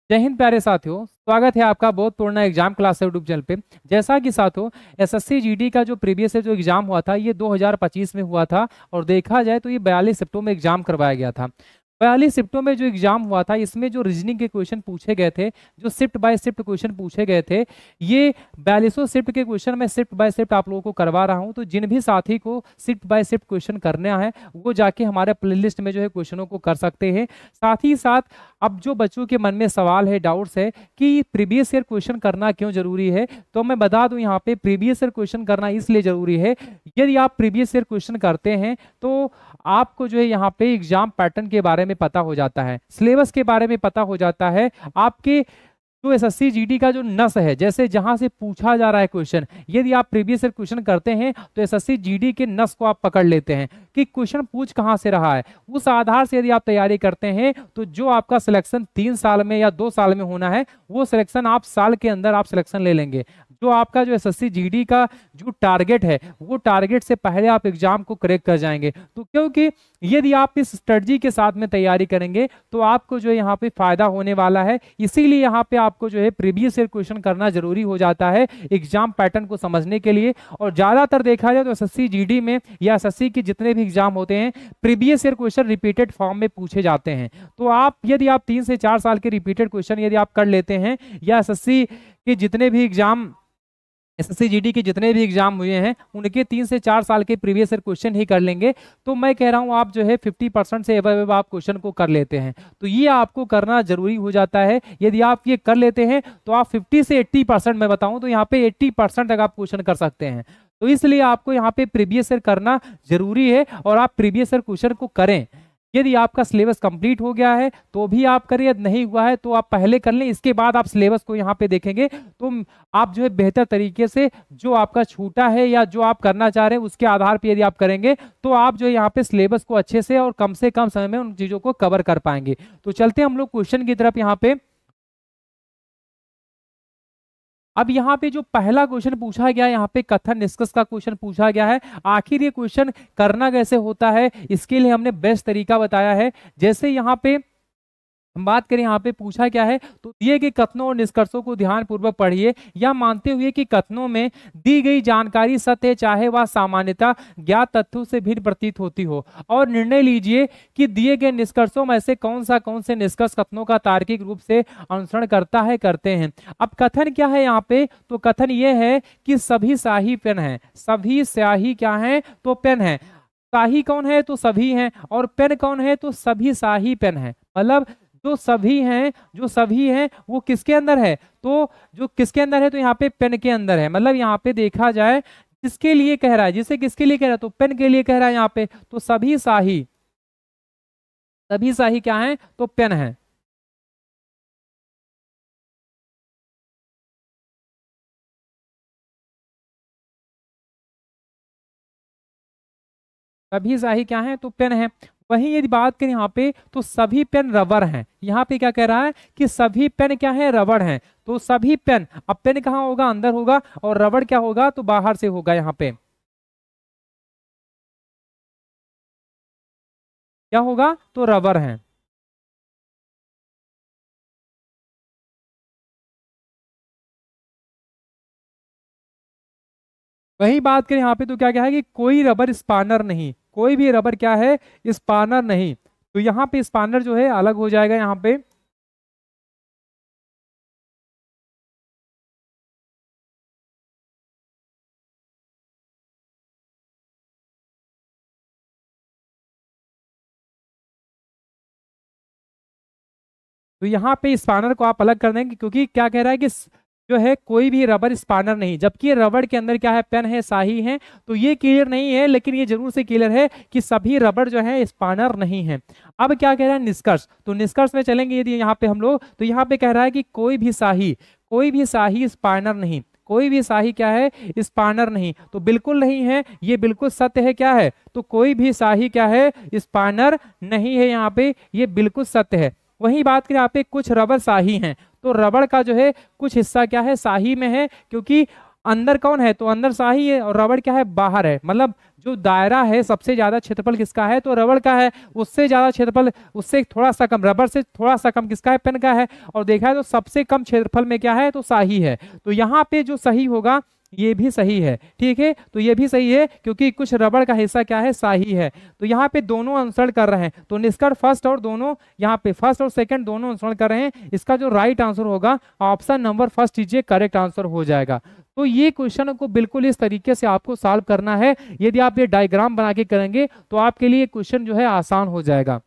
जय हिंद प्यारे साथियों, स्वागत है आपका बहुत पूर्ण एग्जाम क्लास यूट्यूब चैनल पे। जैसा कि साथियों एसएससी जीडी का जो प्रीवियस जो एग्जाम हुआ था ये 2025 में हुआ था और देखा जाए तो ये 42 सितंबर में एग्जाम करवाया गया था। 42 सितंबर में जो एग्जाम हुआ था इसमें जो रीजनिंग के क्वेश्चन पूछे गए थे, जो शिफ्ट बाय शिफ्ट क्वेश्चन पूछे गए थे, ये 42 शिफ्ट के क्वेश्चन मैं शिफ्ट बाय शिफ्ट आप लोगों को करवा रहा हूं। तो जिन भी साथी को शिफ्ट बाय शिफ्ट क्वेश्चन करना है वो जाके हमारे प्लेलिस्ट में जो है क्वेश्चनों को कर सकते हैं। साथ ही साथ अब जो बच्चों के मन में सवाल है, डाउट्स है कि प्रीवियस ईयर क्वेश्चन करना क्यों जरूरी है, तो मैं बता दूं यहाँ पे प्रीवियस ईयर क्वेश्चन करना इसलिए जरूरी है, यदि आप प्रीवियस ईयर क्वेश्चन करते हैं तो आपको जो है यहाँ पे एग्जाम पैटर्न के बारे में पता हो जाता है, सिलेबस के बारे में पता हो जाता है, आपके जो एसएससी जीडी का जो नस है, जैसे जहां से पूछा जा रहा है क्वेश्चन, यदि आप प्रीवियस ईयर क्वेश्चन करते हैं तो एसएससी जीडी के नस को आप पकड़ लेते हैं कि क्वेश्चन पूछ कहां से रहा है। उस आधार से यदि आप तैयारी करते हैं तो जो आपका सिलेक्शन 3 साल में या 2 साल में होना है वो सिलेक्शन आप साल के अंदर आप सिलेक्शन ले लेंगे। जो आपका जो एसएससी जीडी का जो टारगेट है वो टारगेट से पहले आप एग्जाम को क्रैक कर जाएंगे। तो क्योंकि यदि आप इस स्ट्रेटजी के साथ में तैयारी करेंगे तो आपको जो है यहाँ पे फायदा होने वाला है। इसीलिए यहाँ पे आपको जो है प्रीवियस ईयर क्वेश्चन करना जरूरी हो जाता है एग्जाम पैटर्न को समझने के लिए। और ज्यादातर देखा जाए तो एसएससी जीडी में या एसएससी के जितने भी एग्जाम होते हैं previous year question repeated form में पूछे जाते हैं। तो आप यदि आप 3 से 4 साल के रिपीटेड क्वेश्चन यदि आप कर लेते हैं या एसएससी के जितने भी एग्जाम एसएससी जीडी के जितने भी एग्जाम हुए हैं उनके 3 से 4 साल के प्रीवियस ईयर क्वेश्चन ही कर लेंगे तो मैं कह रहा हूं आप जो है 50% से अबव आप क्वेश्चन को कर लेते हैं। तो ये आपको करना जरूरी हो जाता है। यदि आप ये कर लेते हैं तो आप 50 से 80% मैं बताऊं तो यहाँ पे 80% तक आप क्वेश्चन कर सकते हैं। तो इसलिए आपको यहाँ पे प्रीवियस ईयर करना जरूरी है और आप प्रीवियस ईयर क्वेश्चन को करें। यदि आपका सिलेबस कंप्लीट हो गया है तो भी आप करें, यदि नहीं हुआ है तो आप पहले कर लें, इसके बाद आप सिलेबस को यहाँ पे देखेंगे तो आप जो है बेहतर तरीके से जो आपका छूटा है या जो आप करना चाह रहे हैं उसके आधार पर यदि आप करेंगे तो आप जो है यहाँ पे सिलेबस को अच्छे से और कम से कम समय में उन चीजों को कवर कर पाएंगे। तो चलते हैं हम लोग क्वेश्चन की तरफ। यहाँ पे अब यहाँ पे जो पहला क्वेश्चन पूछा गया है यहाँ पे कथन निष्कर्ष का क्वेश्चन पूछा गया है। आखिर ये क्वेश्चन करना कैसे होता है इसके लिए हमने बेस्ट तरीका बताया है। जैसे यहाँ पे हम बात करें यहाँ पे पूछा क्या है तो दिए गए कथनों और निष्कर्षों को ध्यान पूर्वक पढ़िए, यह मानते हुए कि कथनों में दी गई जानकारी सत्य है चाहे वह सामान्यतः ज्ञात तथ्यों से भिन्न प्रतीत होती हो, और निर्णय लीजिए कि दिए गए निष्कर्षों में से कौन से निष्कर्ष कथनों का तार्किक रूप से अनुसरण करता है करते हैं। अब कथन क्या है यहाँ पे, तो कथन ये है कि सभी स्याही पेन है। सभी स्याही क्या है तो पेन है। स्याही कौन है तो सभी हैं, और पेन कौन है तो सभी स्याही पेन है। मतलब जो सभी हैं वो किसके अंदर है, तो जो किसके अंदर है तो यहाँ पे पेन के अंदर है। मतलब यहाँ पे देखा जाए किसके लिए कह रहा है, जिसे किसके लिए कह रहा है तो पेन के लिए कह रहा है यहाँ पे। तो सभी स्याही क्या है तो पेन है। सभी स्याही क्या है तो पेन है। वहीं यदि बात करें यहाँ पे तो सभी पेन रबर हैं। यहाँ पे क्या कह रहा है कि सभी पेन क्या है रबर हैं। तो सभी पेन, अब पेन कहाँ होगा अंदर होगा और रबर क्या होगा तो बाहर से होगा। यहाँ पे क्या होगा तो रबर है। वही बात करें यहाँ पे तो क्या है कि कोई रबर स्पानर नहीं, कोई भी रबर क्या है स्पानर नहीं। तो यहाँ पे स्पानर जो है अलग हो जाएगा। यहाँ पे तो यहाँ पे स्पानर को आप अलग कर देंगे क्योंकि क्या कह रहा है कि जो है कोई भी रबर स्पानर नहीं, जबकि रबर के अंदर क्या है पेन है स्याही है। तो ये क्लियर नहीं है लेकिन ये जरूर से क्लियर है कि सभी रबर जो है स्पानर नहीं है। अब क्या कह रहा है निष्कर्ष, तो निष्कर्ष में चलेंगे यदि यहाँ पे हम लोग तो यहाँ पे कह रहा है कि कोई भी स्याही स्पानर नहीं। कोई भी स्याही क्या है स्पानर नहीं, तो बिल्कुल नहीं है, ये बिल्कुल सत्य है। क्या है तो कोई भी स्याही क्या है स्पानर नहीं है। यहाँ पे ये बिल्कुल सत्य है। वही बात करें यहाँ पे कुछ रबर स्याही हैं, तो रबड़ का जो है कुछ हिस्सा क्या है स्याही में है, क्योंकि अंदर कौन है, तो अंदर शाही है और रबड़ क्या है, बाहर है। मतलब जो दायरा है सबसे ज्यादा क्षेत्रफल किसका है, तो रबड़ का है। उससे ज्यादा क्षेत्रफल, उससे थोड़ा सा कम, रबड़ से थोड़ा सा कम किसका है, पेन का है। और देखा है तो सबसे कम क्षेत्रफल में क्या है, तो शाही है। तो यहाँ पे जो सही होगा ये भी सही है, ठीक है। तो ये भी सही है क्योंकि कुछ रबड़ का हिस्सा क्या है, शाही है। तो यहाँ पे दोनों अनुसरण कर रहे हैं, तो निष्कर्ष फर्स्ट और दोनों यहाँ पे फर्स्ट और सेकंड दोनों अनुसरण कर रहे हैं। इसका जो राइट आंसर होगा ऑप्शन नंबर फर्स्ट कीजिए, करेक्ट आंसर हो जाएगा। तो ये क्वेश्चन को बिल्कुल इस तरीके से आपको सॉल्व करना है। यदि आप ये डायग्राम बना के करेंगे तो आपके लिए क्वेश्चन जो है आसान हो जाएगा।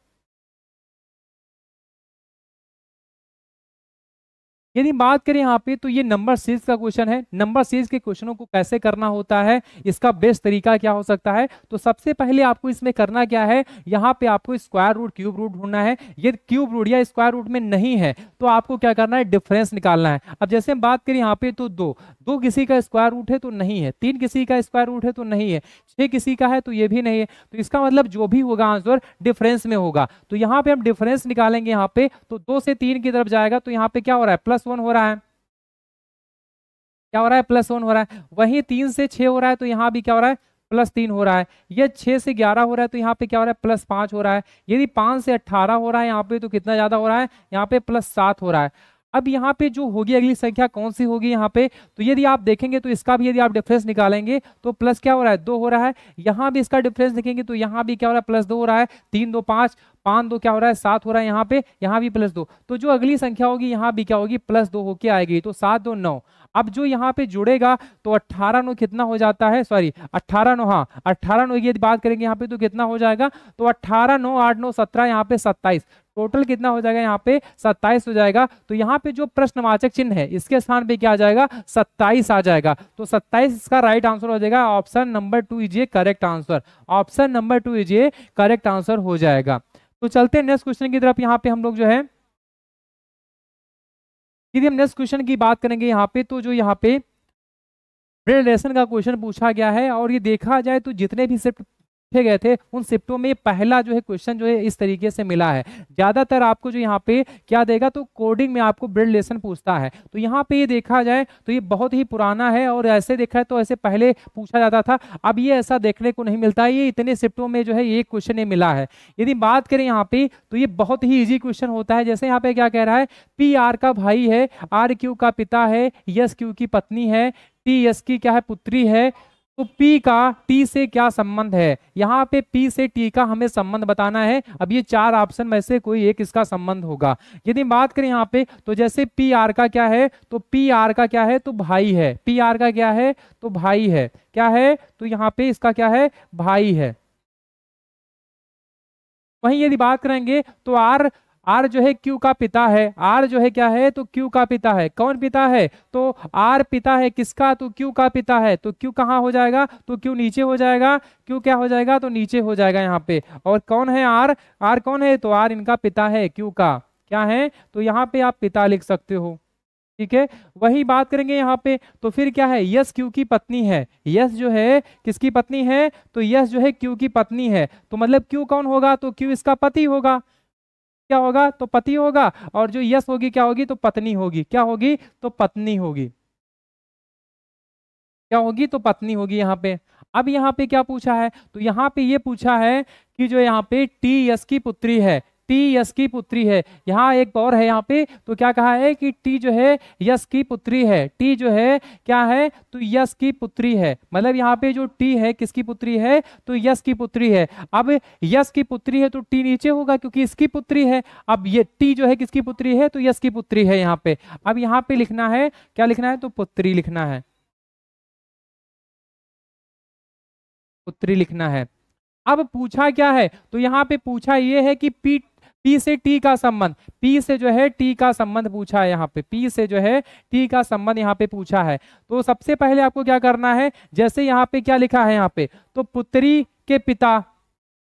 यदि बात करें यहाँ पे तो ये नंबर सीरीज का क्वेश्चन है। नंबर सीरीज के क्वेश्चनों को कैसे करना होता है, इसका बेस्ट तरीका क्या हो सकता है, तो सबसे पहले आपको इसमें करना क्या है, यहाँ पे आपको स्क्वायर रूट क्यूब रूट ढूंढना है। ये क्यूब रूट या स्क्वायर रूट में नहीं है तो आपको क्या करना है, डिफरेंस निकालना है। अब जैसे हम बात करें यहाँ पे तो दो दो किसी का स्क्वायर रूट है तो नहीं है, तीन किसी का स्क्वायर रूट है तो नहीं है, छह किसी का है तो ये भी नहीं है। तो इसका मतलब जो भी होगा आंसर डिफरेंस में होगा। तो यहाँ पे हम डिफरेंस निकालेंगे, यहाँ पे तो 2 से 3 की तरफ जाएगा तो यहाँ पे क्या हो रहा है, +1 हो रहा है। क्या हो रहा है, +1 हो रहा है। वहीं 3 से 6 हो रहा है तो यहाँ भी क्या हो रहा है, +3 हो रहा है। ये 6 से 11 हो रहा है तो यहाँ पे क्या हो रहा है, +5 हो रहा है। यदि 5 से 18 हो रहा है यहाँ पे तो कितना ज्यादा हो रहा है, यहाँ पे +7 हो रहा है। अब यहाँ पे जो होगी अगली संख्या कौन सी होगी यहाँ पे, तो यदि आप देखेंगे तो इसका भी यदि आप डिफरेंस निकालेंगे तो प्लस क्या हो रहा है, 2 हो रहा है। यहाँ भी इसका डिफरेंस देखेंगे तो यहाँ भी क्या हो रहा है, +2 हो रहा है। 3 2 5, 5 2 क्या हो रहा है, 7 हो रहा है। यहाँ पे यहाँ भी +2, तो जो अगली संख्या होगी यहाँ भी क्या होगी, +2 होके आएगी। तो 7 2 9। अब जो यहाँ पे जुड़ेगा तो 18 9 कितना हो जाता है, सॉरी 18 9, हाँ 18 9 की बात करेंगे यहाँ पे तो कितना हो जाएगा, तो 18 9 8 9 17, यहाँ पे 27, टोटल कितना हो जाएगा, यहाँ पे 27 हो जाएगा। तो यहाँ पे जो प्रश्नवाचक चिन्ह है इसके स्थान पे क्या आ जाएगा, 27 आ जाएगा। तो 27 इसका राइट आंसर हो जाएगा। Option number 2 is A correct answer. Option number 2 is A correct answer हो जाएगा। तो चलते हैं नेक्स्ट क्वेश्चन की तरफ। यहाँ पे हम लोग जो है, यदि हम नेक्स्ट क्वेश्चन की बात करेंगे यहाँ पे तो जो यहाँ पे रिलेशन का क्वेश्चन पूछा गया है, और ये देखा जाए तो जितने भी शिफ्ट पूछे गए थे उन शिफ्टों में पहला जो है क्वेश्चन जो है इस तरीके से मिला है। ज्यादातर आपको जो यहाँ पे क्या देगा, तो कोडिंग में आपको ब्रेड लेसन पूछता है। तो यहाँ पे ये देखा जाए तो ये बहुत ही पुराना है, और ऐसे देखा है तो ऐसे पहले पूछा जाता था। अब ये ऐसा देखने को नहीं मिलता है, ये इतने शिफ्टों में जो है ये क्वेश्चन ये मिला है। यदि बात करें यहाँ पे तो ये बहुत ही ईजी क्वेश्चन होता है। जैसे यहाँ पे क्या कह रहा है, पी आर का भाई है, आर क्यू का पिता है, यस क्यू की पत्नी है, टी यस की क्या है, पुत्री है। तो P का T से क्या संबंध है, यहाँ पे P से T का हमें संबंध बताना है। अब ये 4 ऑप्शन में से कोई एक इसका संबंध होगा। यदि बात करें यहाँ पे तो जैसे PR का क्या है, तो PR का क्या है, तो भाई है। PR का क्या है, तो भाई है। क्या है, तो यहाँ पे इसका क्या है, भाई है। वहीं यदि बात करेंगे तो आर जो है क्यू का पिता है। आर जो है क्या है, तो क्यू का पिता है। कौन पिता है, तो आर पिता है किसका, तो क्यू का पिता है। तो क्यू कहाँ हो जाएगा, तो क्यू नीचे हो जाएगा। क्यू क्या हो जाएगा, तो नीचे हो जाएगा यहाँ पे। और कौन है आर, आर कौन है, तो आर इनका पिता है, क्यू का क्या है, तो यहाँ पे आप पिता लिख सकते हो। ठीक है, वही बात करेंगे यहाँ पे तो फिर क्या है, यस क्यू की पत्नी है। यस जो है किसकी पत्नी है, तो यस जो है क्यू की पत्नी है। तो मतलब क्यू कौन होगा, तो क्यू इसका पति होगा। क्या होगा, तो पति होगा। और जो यस होगी क्या होगी, तो पत्नी होगी। क्या होगी, तो पत्नी होगी। क्या होगी, तो पत्नी होगी यहाँ पे। अब यहाँ पे क्या पूछा है, तो यहाँ पे ये पूछा है कि जो यहाँ पे टी यस की पुत्री है, टी यस की पुत्री है। यहाँ एक और है यहाँ पे, तो क्या कहा है कि टी जो है यस की पुत्री है। टी जो है क्या है, तो यस की पुत्री है। मतलब यहाँ पे जो टी है किसकी पुत्री है, तो यस की पुत्री है। अब यस की पुत्री है तो टी नीचे होगा क्योंकि इसकी पुत्री है। अब ये टी जो है किसकी पुत्री है, तो यस की पुत्री है यहाँ पे। अब यहाँ पे लिखना है, क्या लिखना है, तो पुत्री लिखना है, पुत्री लिखना है। अब पूछा क्या है, तो यहाँ पे पूछा ये है कि पी से टी का संबंध, पी से जो है टी का संबंध पूछा है। यहाँ पे पी से जो है टी का संबंध यहाँ पे पूछा है। तो सबसे पहले आपको क्या करना है, जैसे यहाँ पे क्या लिखा है यहाँ पे, तो पुत्री के पिता,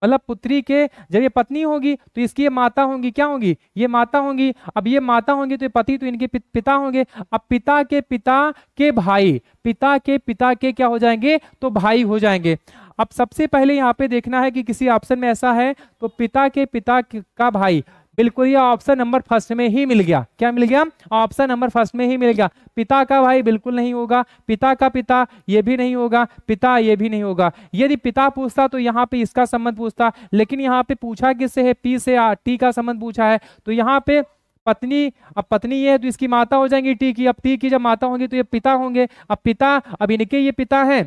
मतलब पुत्री के जब ये पत्नी होगी तो इसकी ये माता होंगी। क्या होंगी, ये माता होंगी। अब ये माता होंगी तो ये पति तो इनके पिता होंगे। अब पिता के भाई, पिता के पिता के क्या हो जाएंगे, तो भाई हो जाएंगे। अब सबसे पहले यहाँ पे देखना है कि किसी ऑप्शन में ऐसा है तो पिता के पिता का भाई। बिल्कुल, ये ऑप्शन नंबर फर्स्ट में ही मिल गया। क्या मिल गया? ऑप्शन नंबर फर्स्ट में ही मिल गया। पिता का भाई बिल्कुल नहीं होगा, पिता का पिता ये भी नहीं होगा, पिता ये भी नहीं होगा। यदि पिता पूछता तो यहाँ पे इसका संबंध पूछता, लेकिन यहाँ पे पूछा किससे है? पी से टी का संबंध पूछा है, तो यहाँ पे पत्नी, अब पत्नी ये है तो इसकी माता हो जाएंगी टी की, अब टी की जब माता होंगी तो ये पिता होंगे। अब पिता, अब इनके ये पिता है,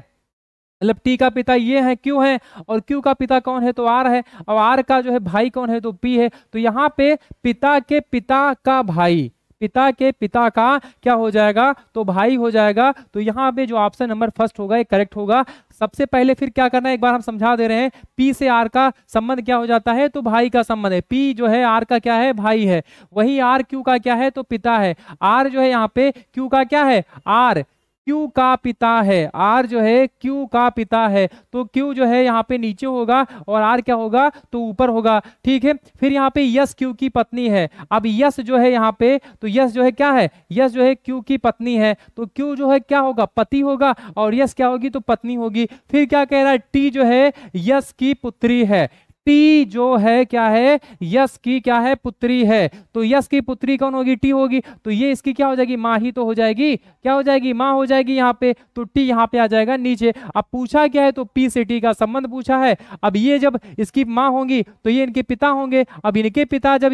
मतलब टी का पिता ये है, क्यू है, और क्यू का पिता कौन है? तो आर है, और आर का जो है भाई कौन है? तो पी है। तो यहाँ पे पिता के पिता का भाई, पिता के पिता का क्या हो जाएगा? तो भाई हो जाएगा। तो यहाँ पे जो ऑप्शन नंबर फर्स्ट होगा ये करेक्ट होगा। सबसे पहले फिर क्या करना है, एक बार हम समझा दे रहे हैं। पी से आर का संबंध क्या हो जाता है? तो भाई का संबंध है। पी जो है आर का क्या है? भाई है। वही आर क्यू का क्या है? तो पिता है। आर जो है यहाँ पे क्यू का क्या है? आर क्यू का पिता है। आर जो है क्यू का पिता है, तो क्यू जो है यहाँ पे नीचे होगा और आर क्या होगा? तो ऊपर होगा। ठीक है, फिर यहाँ पे यस क्यू की पत्नी है। अब यस जो है यहाँ पे, तो यस जो है क्या है? यस जो है क्यू की पत्नी है, तो क्यू जो है क्या होगा? पति होगा, और यस क्या होगी? तो पत्नी होगी। फिर क्या कह रहा है? टी जो है यस की पुत्री है। टी जो है क्या है? यस की क्या है? पुत्री है। तो यस की पुत्री कौन होगी? टी होगी। तो ये इसकी क्या हो जाएगी? माँ ही तो हो जाएगी। क्या हो जाएगी? माँ हो जाएगी यहाँ पे। तो टी यहाँ पे आ जाएगा नीचे। अब पूछा क्या है? तो पी से टी का संबंध पूछा है। अब ये जब इसकी माँ होंगी तो ये इनके पिता होंगे। अब इनके पिता, जब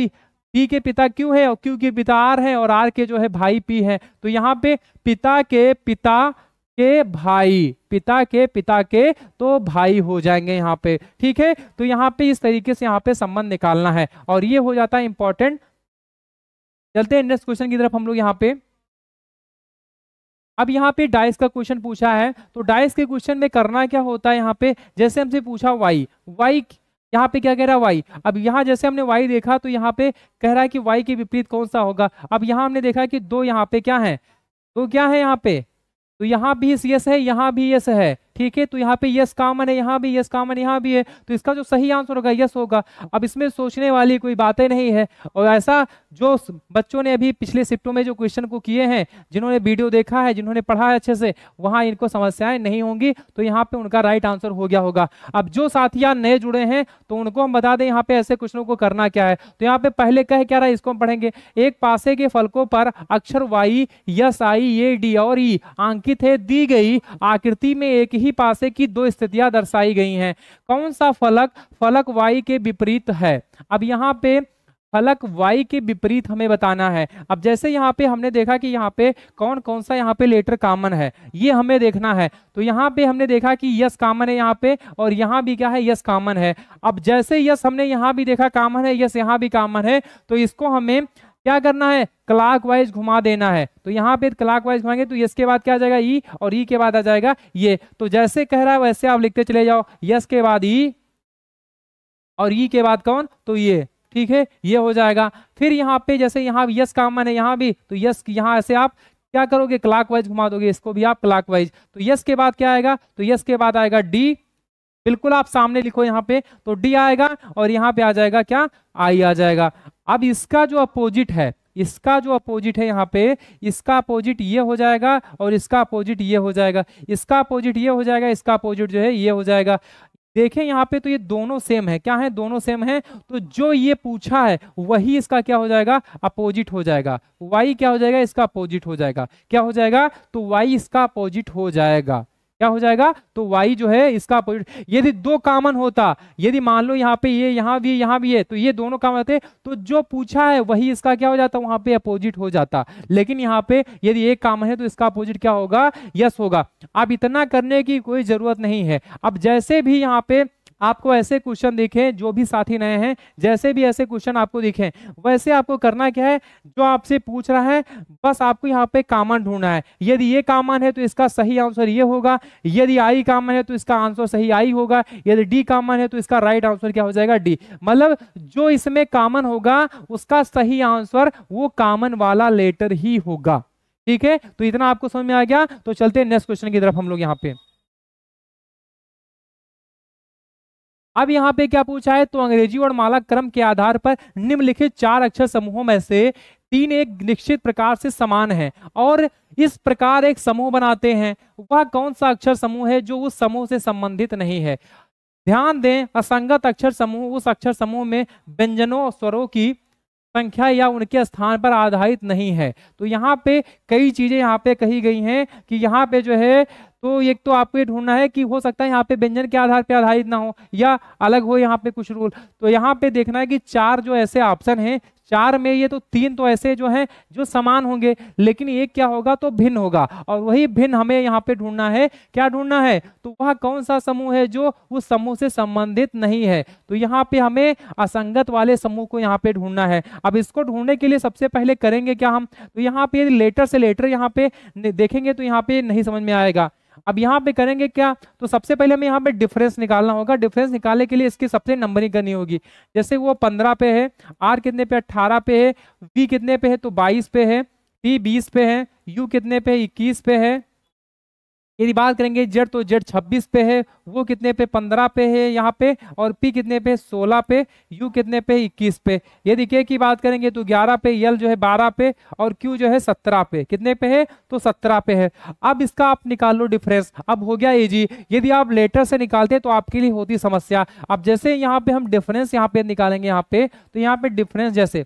पी के पिता क्यू है और क्यू के पिता आर है और आर के जो है भाई पी है, तो यहाँ पे पिता के पिता के भाई, पिता के पिता के तो भाई हो जाएंगे यहाँ पे। ठीक है, तो यहाँ पे इस तरीके से यहाँ पे संबंध निकालना है और ये हो जाता है इंपॉर्टेंट। चलते हैं नेक्स्ट क्वेश्चन की तरफ हम लोग। यहाँ पे अब यहाँ पे डाइस का क्वेश्चन पूछा है, तो डाइस के क्वेश्चन में करना क्या होता है? यहाँ पे जैसे हमसे पूछा वाई, वाई यहाँ पे क्या कह रहा है? वाई। अब यहाँ जैसे हमने वाई देखा तो यहाँ पे कह रहा है कि वाई के विपरीत कौन सा होगा। अब यहाँ हमने देखा कि दो यहाँ पे क्या है? तो क्या है यहाँ पे? तो यहाँ भी यस है, यहाँ भी यस है। ठीक है, तो यहाँ पे यस कॉमन है, यहाँ भी यस कॉमन, यहाँ भी है, तो इसका जो सही आंसर होगा यस होगा। अब इसमें सोचने वाली कोई बातें नहीं है। और ऐसा जो बच्चों ने अभी पिछले शिफ्टों में जो क्वेश्चन को किए हैं, जिन्होंने वीडियो देखा है, जिन्होंने पढ़ा है अच्छे से, वहां इनको समस्याएं नहीं होंगी, तो यहाँ पे उनका राइट आंसर हो गया होगा। अब जो साथियां नए जुड़े हैं तो उनको हम बता दें यहाँ पे ऐसे क्वेश्चनों को करना क्या है। तो यहाँ पे पहले कह क्या रहा है, इसको हम पढ़ेंगे। एक पासे के फलकों पर अक्षर वाई, यस, आई, ए, डी और ई अंकित है। दी गई आकृति में एक ही पासे की दो स्थितियां दर्शाई गई हैं। कौन सा फलक फलक वाई के विपरीत है? अब यहाँ पे फलक वाई के विपरीत हमें बताना है। अब जैसे यहाँ पे हमने देखा कि यहाँ पे कौन कौन सा यहाँ पे लेटर कॉमन है, ये हमें देखना है। तो यहाँ पे हमने देखा कि यस कॉमन है यहाँ पे, और यहाँ भी क्या है? यस कॉमन है। अब जैसे यस हमने यहाँ भी देखा कॉमन है, यस यहाँ भी कॉमन है, तो इसको हमें क्या करना है? क्लॉकवाइज घुमा देना है। तो यहाँ पे क्लॉकवाइज घुमाएंगे तो यस के बाद क्या आ जाएगा? ई, और ई के बाद आ जाएगा ये। तो जैसे कह रहा है वैसे आप लिखते चले जाओ, यस के बाद ई और ई के बाद कौन? तो ये। ठीक है, ये हो जाएगा। फिर यहाँ पे जैसे यहाँ यस कॉमन है यहाँ भी, तो यस यहाँ ऐसे आप क्या करोगे? क्लॉकवाइज घुमा दोगे, इसको भी आप क्लॉकवाइज। तो यस के बाद क्या आएगा? तो यस के बाद आएगा डी। बिल्कुल आप सामने लिखो यहाँ पे, तो डी आएगा और यहाँ पे आ जाएगा क्या? आई आ जाएगा। अब इसका जो अपोजिट है, इसका जो अपोजिट है यहाँ पे, इसका अपोजिट ये हो जाएगा और इसका अपोजिट ये हो जाएगा, इसका अपोजिट ये हो जाएगा, इसका अपोजिट जो है ये हो जाएगा। देखें यहाँ पे तो ये दोनों सेम है। क्या है? दोनों सेम है। तो जो ये पूछा है वही इसका क्या हो जाएगा? अपोजिट हो जाएगा। वाई क्या हो जाएगा? इसका अपोजिट हो जाएगा। क्या हो जाएगा? तो वाई इसका अपोजिट हो जाएगा। क्या हो जाएगा? तो y जो है इसका अपोजिट। यदि दो कॉमन होता, यदि मान लो यहाँ पे ये यहाँ भी है, तो ये दोनों कॉमन होते, तो जो पूछा है वही इसका क्या हो जाता? वहां पे अपोजिट हो जाता। लेकिन यहाँ पे यदि एक कॉमन है तो इसका अपोजिट क्या होगा? यस होगा। अब इतना करने की कोई जरूरत नहीं है। अब जैसे भी यहाँ पे आपको ऐसे क्वेश्चन दिखे, जो भी साथी नए हैं, जैसे भी ऐसे क्वेश्चन आपको दिखे, वैसे आपको करना क्या है? जो आपसे पूछ रहा है बस आपको यहाँ पे कॉमन ढूंढना है। यदि ये कॉमन है तो इसका सही आंसर ये होगा, यदि आई कॉमन है तो इसका आंसर सही आई होगा, यदि डी कॉमन है तो इसका राइट आंसर क्या हो जाएगा? डी। मतलब जो इसमें कॉमन होगा उसका सही आंसर वो कॉमन वाला लेटर ही होगा। ठीक है, तो इतना आपको समझ में आ गया। तो चलते हैं नेक्स्ट क्वेश्चन की तरफ हम लोग। यहाँ पे अब यहाँ पे क्या पूछा है? तो अंग्रेजी और माला क्रम के आधार पर निम्नलिखित चार अक्षर समूहों में से तीन एक निश्चित प्रकार से समान है और इस प्रकार एक समूह बनाते हैं। वह कौन सा अक्षर समूह है जो उस समूह से संबंधित नहीं है? ध्यान दें, असंगत अक्षर समूह उस अक्षर समूह में व्यंजनों और स्वरों की संख्या या उनके स्थान पर आधारित नहीं है। तो यहाँ पे कई चीजें यहाँ पे कही गई हैं कि यहाँ पे जो है, तो एक तो आपको ये ढूंढना है कि हो सकता है यहाँ पे व्यंजन के आधार पे आधारित ना हो या अलग हो यहाँ पे कुछ रूल। तो यहाँ पे देखना है कि 4 जो ऐसे ऑप्शन हैं, 4 में ये तो 3 तो ऐसे जो हैं जो समान होंगे, लेकिन एक क्या होगा तो भिन्न होगा, और वही भिन्न हमें यहाँ पे ढूंढना है। क्या ढूंढना है? तो वह कौन सा समूह है जो उस समूह से संबंधित नहीं है। तो यहाँ पे हमें असंगत वाले समूह को यहाँ पे ढूंढना है। अब इसको ढूंढने के लिए सबसे पहले करेंगे क्या हम, तो यहाँ पे यदि लेटर से लेटर यहाँ पे देखेंगे तो यहाँ पे नहीं समझ में आएगा। अब यहाँ पे करेंगे क्या, तो सबसे पहले हमें यहाँ पे डिफरेंस निकालना होगा। डिफरेंस निकालने के लिए इसकी सबसे नंबरिंग करनी होगी। जैसे वो 15 पे है, आर कितने पे 18 पे है, वी कितने पे है तो 22 पे है, टी 20 पे है, यू कितने पे 21 पे है। यदि बात करेंगे जेड तो जेड 26 पे है, वो कितने पे 15 पे है यहाँ पे, और पी कितने पे 16 पे, यू कितने पे 21 पे। यदि के की बात करेंगे तो 11 पे, यल जो है 12 पे, और क्यू जो है 17 पे। कितने पे है तो 17 पे है। अब इसका आप निकाल लो डिफरेंस। अब हो गया इजी। यदि आप लेटर से निकालते तो आपके लिए होती समस्या। अब जैसे यहाँ पे हम डिफरेंस यहाँ पे निकालेंगे यहाँ पे, तो यहाँ पे डिफरेंस जैसे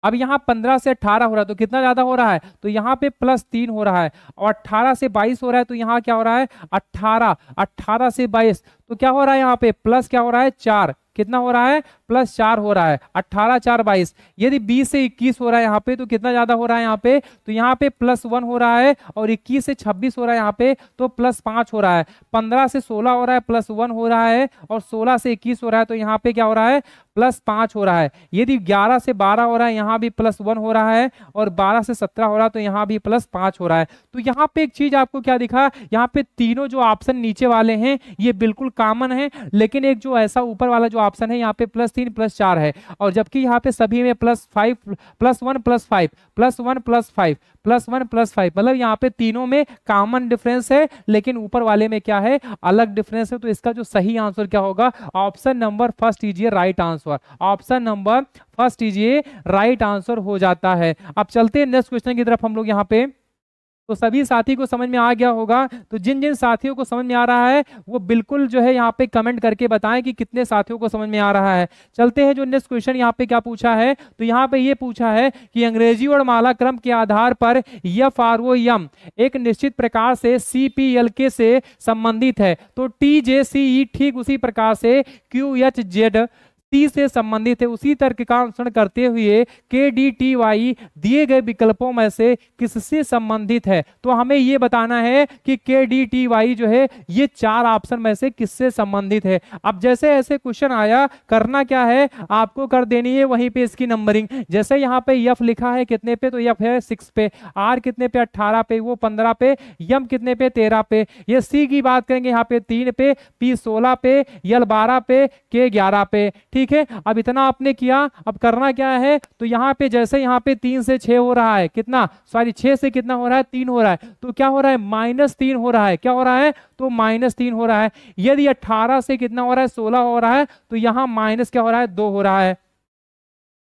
अब यहाँ 15 से 18 हो रहा है तो कितना ज्यादा हो रहा है, तो यहाँ पे +3 हो रहा है, और 18 से 22 हो रहा है तो यहाँ क्या हो रहा है 18, 18 से 22 तो क्या हो रहा है यहाँ पे प्लस क्या हो रहा है 4। कितना हो रहा है +4 हो रहा है, 18 4 22। यदि 20 से 21 हो रहा है यहाँ पे तो कितना ज्यादा हो रहा है यहाँ पे, तो यहाँ पे +1 हो रहा है, और 21 से 26 हो रहा है यहाँ पे तो +5 हो रहा है। 15 से 16 हो रहा है +1 हो रहा है, और 16 से 21 हो रहा है तो यहाँ पे क्या हो रहा है +5 हो रहा है। यदि 11 से 12 हो रहा है यहाँ भी +1 हो रहा है, और 12 से 17 हो रहा है तो यहाँ भी +5 हो रहा है। तो यहाँ पे एक चीज आपको क्या दिखा, यहाँ पे तीनों जो ऑप्शन नीचे वाले हैं ये बिल्कुल कॉमन है, लेकिन एक जो ऐसा ऊपर वाला जो ऑप्शन है यहाँ पे +3 +4 है, और जबकि यहाँ पे सभी में +5 +1 +5 +1 +5 +1 +5, मतलब यहाँ पे तीनों में कॉमन डिफरेंस है, लेकिन ऊपर वाले में क्या है अलग डिफरेंस है। तो इसका जो सही आंसर क्या होगा, ऑप्शन नंबर फर्स्ट कीजिए right answer. Option number first कीजिए राइट आंसर हो जाता है। अब चलते हैं नेक्स्ट क्वेश्चन की तरफ हम लोग यहाँ पे। तो सभी साथी को समझ में आ गया होगा। तो जिन जिन साथियों को समझ में आ रहा है वो बिल्कुल जो है यहाँ पे कमेंट करके बताएं कि कितने साथियों को समझ में आ रहा है। चलते हैं जो नेक्स्ट क्वेश्चन यहाँ पे क्या पूछा है, तो यहाँ पे ये पूछा है कि अंग्रेजी और माला क्रम के आधार पर एफ आर ओ एम एक निश्चित प्रकार से सी पी एल के से संबंधित है, तो टी जे सी ई ठीक उसी प्रकार से क्यू एच जेड टी से संबंधित है। उसी तर्क का अनुसरण करते हुए के डी टी वाई दिए गए विकल्पों में से किससे संबंधित है। तो हमें ये बताना है कि के डी टी वाई जो है ये 4 ऑप्शन में से किससे संबंधित है। अब जैसे ऐसे क्वेश्चन आया करना क्या है, आपको कर देनी है वहीं पे इसकी नंबरिंग। जैसे यहाँ पे एफ लिखा है कितने पे, तो एफ है 6 पे, आर कितने पे 18 पे, वो 15 पे, यम कितने पे 13 पे। ये सी की बात करेंगे यहाँ पे 3 पे, पी 16 पे, यल 12 पे, के 11 पे। ठीक है, अब इतना आपने किया। अब करना क्या है, तो यहाँ पे जैसे यहाँ पे 3 से 6 हो रहा है, कितना 6 से कितना हो रहा है 3 हो रहा है, तो क्या हो रहा है -3 हो रहा है। क्या हो रहा है तो -3 हो रहा है। यदि 18 से कितना हो रहा है 16 हो रहा है, तो यहाँ माइनस क्या हो रहा है 2 हो रहा है।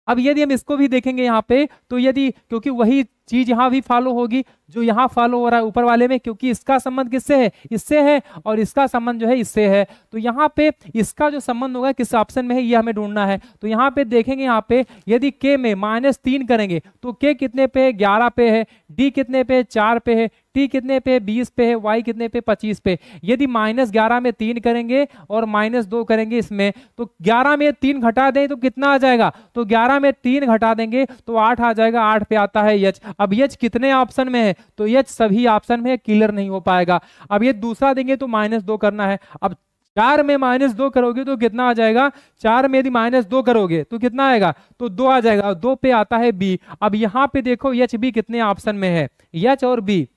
अब यदि हम इसको भी देखेंगे यहाँ पे, तो यदि क्योंकि वही चीज यहाँ भी फॉलो होगी जो यहाँ फॉलो हो रहा है ऊपर वाले में, क्योंकि इसका संबंध किससे है, इससे है, और इसका संबंध जो है इससे है। तो यहाँ पे इसका जो संबंध होगा किस ऑप्शन में है ये हमें ढूंढना है। तो यहाँ पे देखेंगे, यहाँ पे यदि के में -3 करेंगे तो के कितने पे 11 पे है, डी कितने पे 4 पे है, टी कितने पे 20 पे है, वाई कितने पे 25 पे। यदि -11 में 3 करेंगे और -2 करेंगे इसमें, तो 11 में 3 घटा दें तो कितना आ जाएगा, तो 11 में 3 घटा देंगे तो 8 आ जाएगा। 8 पे आता है यच। अब यच कितने ऑप्शन में है, तो यच सभी ऑप्शन में क्लियर नहीं हो पाएगा। अब ये दूसरा देंगे तो -2 करना है। अब 4 में -2 करोगे तो कितना आ जाएगा, 4 में यदि -2 करोगे तो कितना आएगा, तो 2 आ जाएगा। 2 पे आता है बी। अब यहाँ पे देखो एच बी कितने ऑप्शन में है, एच और बी,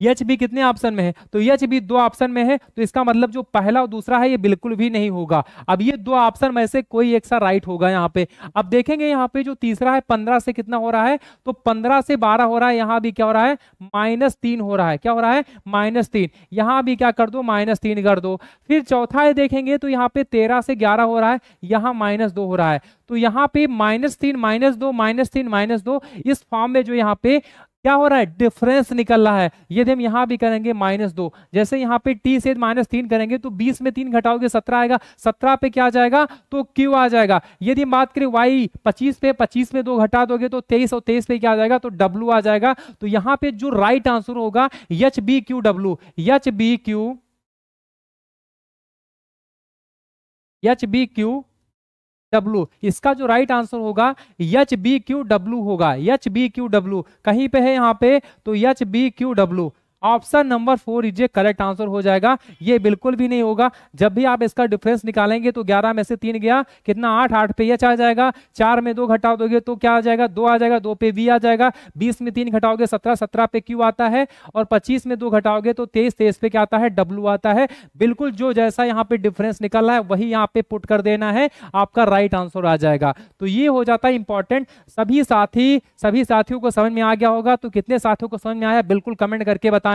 एच बी कितने ऑप्शन में है, तो एच बी 2 ऑप्शन में है। तो इसका मतलब जो पहला और दूसरा है ये बिल्कुल भी नहीं होगा। अब ये 2 ऑप्शन में से कोई एक सा राइट होगा यहाँ पे। अब देखेंगे यहाँ पे जो तीसरा है 15 से कितना हो रहा है, तो 15 से 12 हो रहा है, यहाँ भी क्या हो रहा है -3 हो रहा है। क्या हो रहा है -3, यहाँ भी क्या कर दो -3 कर दो। फिर चौथा है देखेंगे तो यहाँ पे 13 से 11 हो रहा है, यहाँ -2 हो रहा है। तो यहाँ पे -3 -2 -3 -2 इस फॉर्म में जो यहाँ पे क्या हो रहा है, डिफरेंस निकल रहा है। यदि हम यहाँ भी करेंगे -2, जैसे यहाँ पे t से -3 करेंगे तो 20 में 3 घटाओगे 17 आएगा, 17 पे क्या आ जाएगा, तो q आ जाएगा। यदि हम बात करें y 25 पे, 25 में 2 घटा दोगे तो 23, और 23 पे क्या आ जाएगा, तो w आ जाएगा। तो यहाँ पे जो राइट आंसर होगा HBQW, HBQW, इसका जो राइट आंसर होगा HBQW होगा, HBQW कहीं पे है यहाँ पे, तो HBQW option number 4 is A correct answer हो जाएगा। ये बिल्कुल भी नहीं होगा। जब भी आप इसका डिफरेंस निकालेंगे तो 11 में से 3 गया, कितना 8, 8 पे एच आ जाएगा, 4 में 2 घटा दोगे तो क्या आ जाएगा, 2 आ जाएगा, 2 पे वी आ जाएगा, 20 में 3 घटाओगे 17, 17 पे क्यू आता है, और 25 में 2 घटाओगे तो 23, 23 पे क्या आता है, डब्ल्यू आता है। बिल्कुल जो जैसा यहाँ पे डिफरेंस निकल रहा है वही यहाँ पे पुट कर देना है, आपका राइट आंसर आ जाएगा। तो ये हो जाता है इंपॉर्टेंट। सभी साथियों को समझ में आ गया होगा। तो कितने साथियों को समझ में आया बिल्कुल कमेंट करके बताएं।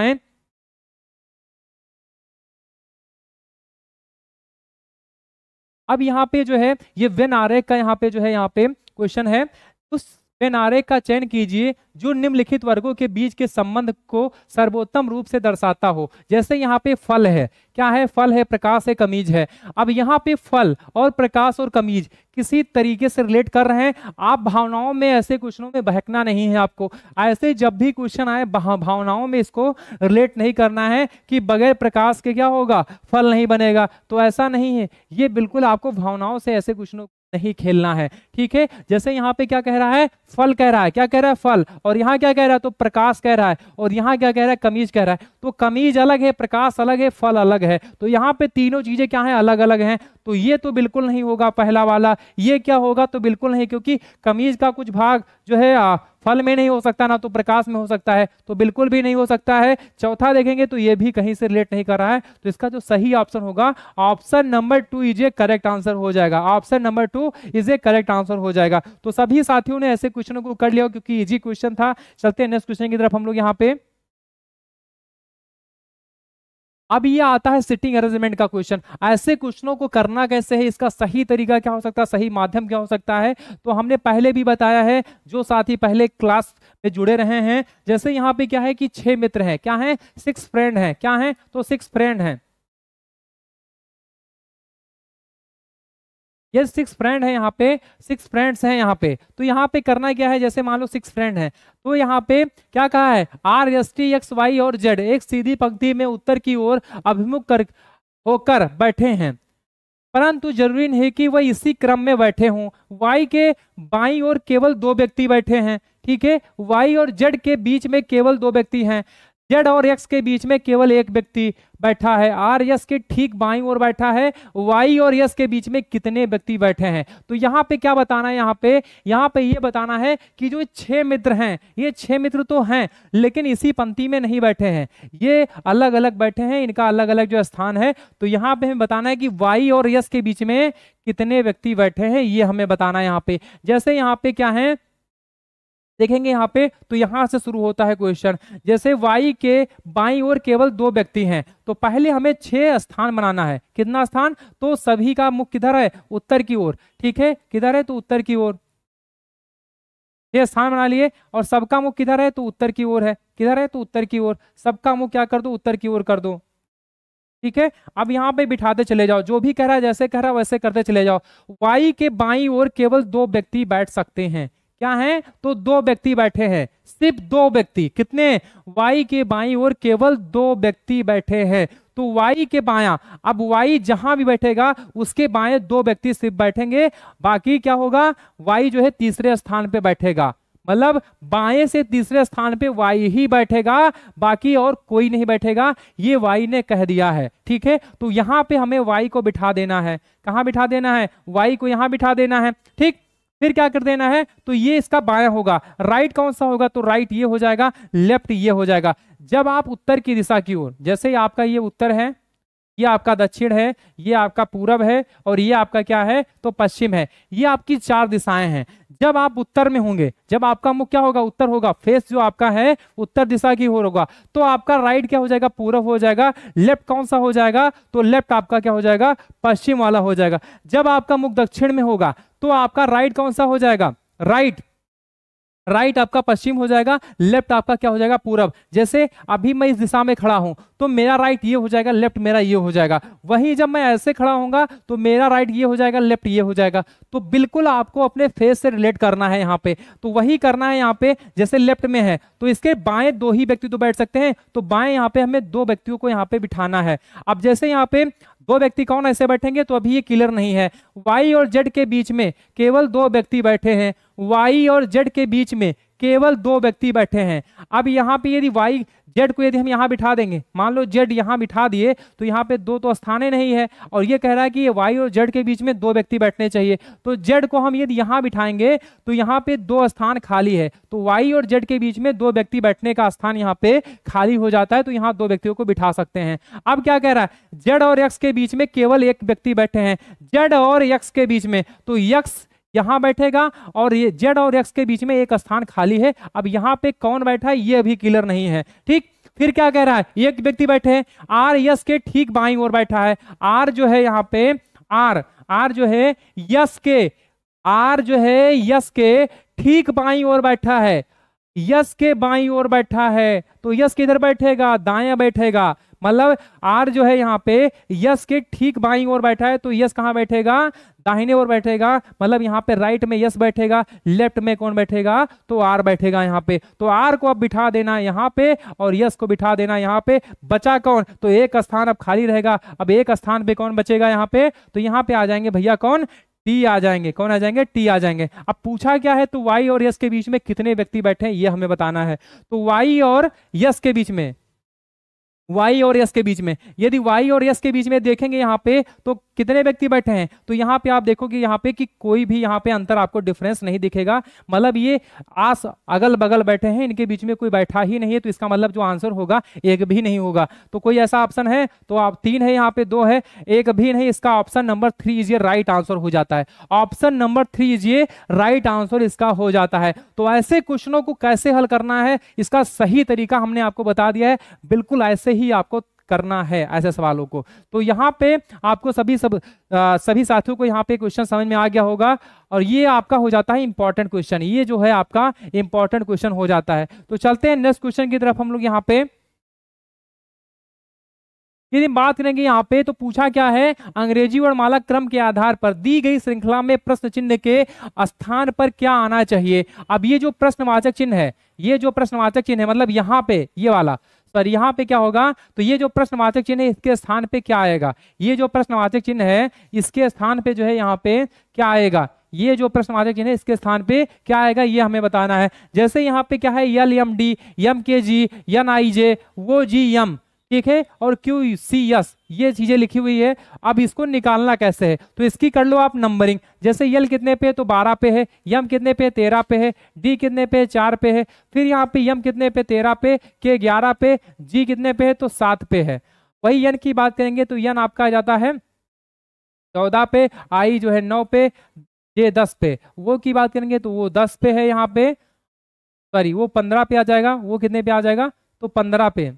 अब यहाँ पे जो है ये वेन आरेख का यहाँ पे जो है यहाँ पे क्वेश्चन है, उस वेन आरेख का चयन कीजिए जो निम्नलिखित वर्गों के बीच के संबंध को सर्वोत्तम रूप से दर्शाता हो। जैसे यहाँ पे फल है, क्या है, फल है, प्रकाश है, कमीज है। अब यहाँ पे फल और प्रकाश और कमीज किसी तरीके से रिलेट कर रहे हैं। आप भावनाओं में ऐसे क्वेश्चनों में बहकना नहीं है आपको। ऐसे जब भी क्वेश्चन आए भावनाओं में इसको रिलेट नहीं करना है कि बगैर प्रकाश के क्या होगा, फल नहीं बनेगा। तो ऐसा नहीं है, ये बिल्कुल आपको भावनाओं से ऐसे क्वेश्चनों नहीं खेलना है, ठीक है। जैसे यहाँ पे क्या कह रहा है, फल कह रहा है, क्या कह रहा है, फल, और यहाँ क्या कह रहा है, तो प्रकाश कह रहा है, और यहाँ क्या कह रहा है, कमीज कह रहा है। तो कमीज अलग है, प्रकाश अलग है, फल अलग है। तो यहाँ पे तीनों चीजें क्या है, अलग अलग हैं। तो ये तो बिल्कुल नहीं होगा पहला वाला। ये क्या होगा, तो बिल्कुल नहीं, क्योंकि कमीज का कुछ भाग जो है फल में नहीं हो सकता, ना तो प्रकाश में हो सकता है, तो बिल्कुल भी नहीं हो सकता है। चौथा देखेंगे तो ये भी कहीं से रिलेट नहीं कर रहा है। तो इसका जो सही ऑप्शन होगा, option number 2 is A correct answer हो जाएगा। Option number 2 is A correct answer हो जाएगा। तो सभी साथियों ने ऐसे क्वेश्चनों को कर लिया क्योंकि इजी क्वेश्चन था। चलते हैं नेक्स्ट क्वेश्चन की तरफ हम लोग यहाँ पे। अब ये आता है सिटिंग अरेंजमेंट का क्वेश्चन। ऐसे क्वेश्चनों को करना कैसे है, इसका सही तरीका क्या हो सकता है, सही माध्यम क्या हो सकता है, तो हमने पहले भी बताया है। जो साथी पहले क्लास में जुड़े रहे हैं, जैसे यहाँ पे क्या है कि 6 मित्र हैं, क्या है, 6 फ्रेंड हैं, क्या है, तो 6 फ्रेंड हैं। ये 6 फ्रेंड है, यहाँ पे 6 फ्रेंड्स हैं यहाँ पे। तो यहाँ पे करना क्या है, जैसे मान लो 6 फ्रेंड हैं, तो यहाँ पे क्या कहा है, RST XY और Z एक सीधी पंक्ति में उत्तर की ओर अभिमुख कर होकर बैठे हैं, परंतु जरूरी नहीं कि वह इसी क्रम में बैठे हों। Y के बाईं ओर केवल 2 व्यक्ति बैठे हैं, ठीक है। Y और Z के बीच में केवल 2 व्यक्ति हैं। Z और X के बीच में केवल 1 व्यक्ति बैठा है। R S के ठीक बाईं ओर बैठा है। Y और S के बीच में कितने व्यक्ति बैठे हैं। तो यहाँ पे क्या बताना है, यहाँ पे ये बताना है कि जो 6 मित्र हैं, ये 6 मित्र तो हैं लेकिन इसी पंक्ति में नहीं बैठे हैं, ये अलग अलग बैठे हैं, इनका अलग अलग जो स्थान है। तो यहाँ पे हमें बताना है कि Y और S के बीच में कितने व्यक्ति बैठे हैं, ये हमें बताना है यहाँ पे। जैसे यहाँ पे क्या है देखेंगे यहाँ पे, तो यहां से शुरू होता है क्वेश्चन। जैसे Y के बाईं ओर केवल 2 व्यक्ति हैं, तो पहले हमें 6 स्थान बनाना है। कितना स्थान, तो सभी का मुख किधर है, उत्तर की ओर, ठीक है। किधर है, तो उत्तर की ओर 6 स्थान बना लिए, और सबका मुख किधर है, तो उत्तर की ओर है। किधर है, तो उत्तर की ओर। सबका मुख क्या कर दो, उत्तर की ओर कर दो, ठीक है। अब यहाँ पे बिठाते चले जाओ, जो भी कह रहा है जैसे कह रहा है वैसे करते चले जाओ। Y के बाईं ओर केवल 2 व्यक्ति बैठ सकते हैं, क्या है, तो 2 व्यक्ति बैठे हैं, सिर्फ 2 व्यक्ति। कितने, Y के बाईं ओर केवल 2 व्यक्ति बैठे हैं। तो Y के बायां, अब Y जहां भी बैठेगा उसके बाएं 2 व्यक्ति सिर्फ बैठेंगे, बाकी क्या होगा, Y जो है तीसरे स्थान पे बैठेगा। मतलब बाएं से तीसरे स्थान पे Y ही बैठेगा, बाकी और कोई नहीं बैठेगा, ये Y ने कह दिया है, ठीक है। तो यहाँ पे हमें Y को बिठा देना है। कहाँ बिठा देना है, Y को यहाँ बिठा देना है, ठीक। फिर क्या कर देना है, तो ये इसका बायां होगा। राइट कौन सा होगा, तो राइट ये हो जाएगा, लेफ्ट ये हो जाएगा। जब आप उत्तर की दिशा की ओर, जैसे ही आपका ये उत्तर है, ये आपका दक्षिण है, ये आपका पूरब है, और ये आपका क्या है, तो पश्चिम है। ये आपकी 4 दिशाएं हैं। जब आप उत्तर में होंगे, जब आपका मुख क्या होगा, उत्तर होगा, फेस जो आपका है उत्तर दिशा की ओर होगा, तो आपका राइट क्या हो जाएगा, पूरब हो जाएगा। लेफ्ट कौन सा हो जाएगा, तो लेफ्ट आपका क्या हो जाएगा, पश्चिम वाला हो जाएगा। जब आपका मुख दक्षिण में होगा तो आपका राइट कौन सा हो जाएगा, राइट राइट आपका पश्चिम हो जाएगा, लेफ्ट आपका क्या हो जाएगा, पूरब। जैसे अभी मैं इस दिशा में खड़ा हूं तो मेरा राइट ये हो जाएगा, लेफ्ट मेरा ये हो जाएगा। वहीं जब मैं ऐसे खड़ा होऊंगा तो मेरा राइट ये हो जाएगा, लेफ्ट ये हो जाएगा। तो बिल्कुल आपको अपने फेस से रिलेट करना है यहाँ पे। तो वही करना है यहाँ पे। जैसे लेफ्ट में है तो इसके बाएं 2 ही व्यक्ति तो बैठ सकते हैं, तो बाएं यहाँ पे हमें 2 व्यक्तियों को यहाँ पे बिठाना है। अब जैसे यहाँ पे 2 व्यक्ति कौन ऐसे बैठेंगे, तो अभी ये क्लियर नहीं है। वाई और जेड के बीच में केवल 2 व्यक्ति बैठे हैं, वाई और जेड के बीच में केवल 2 व्यक्ति बैठे हैं। अब यहाँ पे यदि वाई जेड को यदि हम यहाँ बिठा देंगे, मान लो जेड यहाँ बिठा दिए, तो यहाँ पे 2 तो स्थान नहीं है, और ये कह रहा है कि ये वाई और जेड के बीच में 2 व्यक्ति बैठने चाहिए। तो जेड को हम यदि यहाँ बिठाएंगे तो यहाँ पे 2 स्थान खाली है, तो वाई और जेड के बीच में 2 व्यक्ति बैठने का स्थान यहाँ पे खाली हो जाता है, तो यहाँ 2 व्यक्तियों को बिठा सकते हैं। अब क्या कह रहा है, जेड और एक्स के बीच में केवल 1 व्यक्ति बैठे हैं, जेड और एक्स के बीच में, तो एक्स यहां बैठेगा और ये जेड और एक्स के बीच में 1 स्थान खाली है। अब यहां पे कौन बैठा है ये अभी क्लियर नहीं है, ठीक। फिर क्या कह रहा है, एक व्यक्ति बैठे हैं, आर यस के ठीक बाईं ओर बैठा है। आर जो है यहाँ पे आर जो है यस के ठीक बाईं ओर बैठा है, यस के बाईं ओर बैठा है। तो यस किधर बैठेगा, दायां बैठेगा। मतलब आर जो है यहाँ पे यस के ठीक बाईं ओर बैठा है, तो यस कहाँ बैठेगा, दाहिने ओर बैठेगा। मतलब यहाँ पे राइट में यस बैठेगा, लेफ्ट में कौन बैठेगा, तो आर बैठेगा यहाँ पे। तो आर को अब बिठा देना यहाँ पे और यस को बिठा देना यहाँ पे। बचा कौन, तो 1 स्थान अब खाली रहेगा। अब 1 स्थान पे कौन बचेगा यहाँ पे, तो यहाँ पे आ जाएंगे भैया कौन, टी आ जाएंगे। कौन आ जाएंगे, टी आ जाएंगे। अब पूछा क्या है, तो वाई और यस के बीच में कितने व्यक्ति बैठे हैं ये हमें बताना है। तो वाई और यस के बीच में, वाई और यस के बीच में, यदि वाई और यस के बीच में देखेंगे यहाँ पे तो कितने व्यक्ति बैठे हैं, तो यहाँ पे आप देखोगे यहाँ पे कि कोई भी यहाँ पे अंतर आपको डिफरेंस नहीं दिखेगा। मतलब ये आस अगल बगल बैठे हैं, इनके बीच में कोई बैठा ही नहीं है, तो इसका मतलब जो आंसर होगा 1 भी नहीं होगा। तो कोई ऐसा ऑप्शन है, तो आप 3 है, यहाँ पे 2 है, 1 भी नहीं। इसका ऑप्शन नंबर 3 इज ये राइट आंसर हो जाता है। ऑप्शन नंबर 3 इज ये राइट आंसर इसका हो जाता है। तो ऐसे क्वेश्चनों को कैसे हल करना है, इसका सही तरीका हमने आपको बता दिया है। बिल्कुल ऐसे ही आपको करना है ऐसे सवालों को। तो यहाँ पे आपको सभी साथियों को यहाँ पे क्वेश्चन समझ में आ गया होगा, और ये आपका हो जाता है इंपॉर्टेंट क्वेश्चन। ये जो है आपका इंपॉर्टेंट क्वेश्चन हो जाता है। तो चलते हैं नेक्स्ट क्वेश्चन की तरफ हम लोग। यहाँ पे यदि बात करेंगे यहाँ पे, तो पूछा क्या है, अंग्रेजी वर्णमाला क्रम के आधार पर दी गई श्रृंखला में प्रश्न चिन्ह के स्थान पर क्या आना चाहिए। अब ये जो प्रश्नवाचक चिन्ह है, ये जो प्रश्नवाचक चिन्ह है, मतलब यहाँ पे ये वाला, सर यहाँ पे क्या होगा, तो ये जो प्रश्नवाचक चिन्ह है इसके स्थान पे क्या आएगा, ये जो प्रश्नवाचक चिन्ह है इसके स्थान पे जो है यहाँ पे क्या आएगा, ये जो प्रश्नवाचक चिन्ह है इसके स्थान पे क्या आएगा ये हमें बताना है। जैसे यहाँ पे क्या है, एल एम डी, एम के जी, एन आई जे, वो जी एम, ठीक है, और क्यू सी एस, ये चीजें लिखी हुई है। अब इसको निकालना कैसे है, तो इसकी कर लो आप नंबरिंग। जैसे यल कितने पे, तो 12 पे है, यम कितने पे, 13 पे है, डी कितने पे, 4 पे है, फिर यहाँ पे यम कितने पे, 13 पे, के 11 पे, जी कितने पे है, तो 7 पे है। वही यन की बात करेंगे तो यन आपका आ जाता है 14 पे, आई जो है 9 पे, जे 10 पे। वो की बात करेंगे तो वो 10 पे है यहाँ पे, सॉरी वो 15 पे आ जाएगा। वो कितने पे आ जाएगा, तो 15 पे।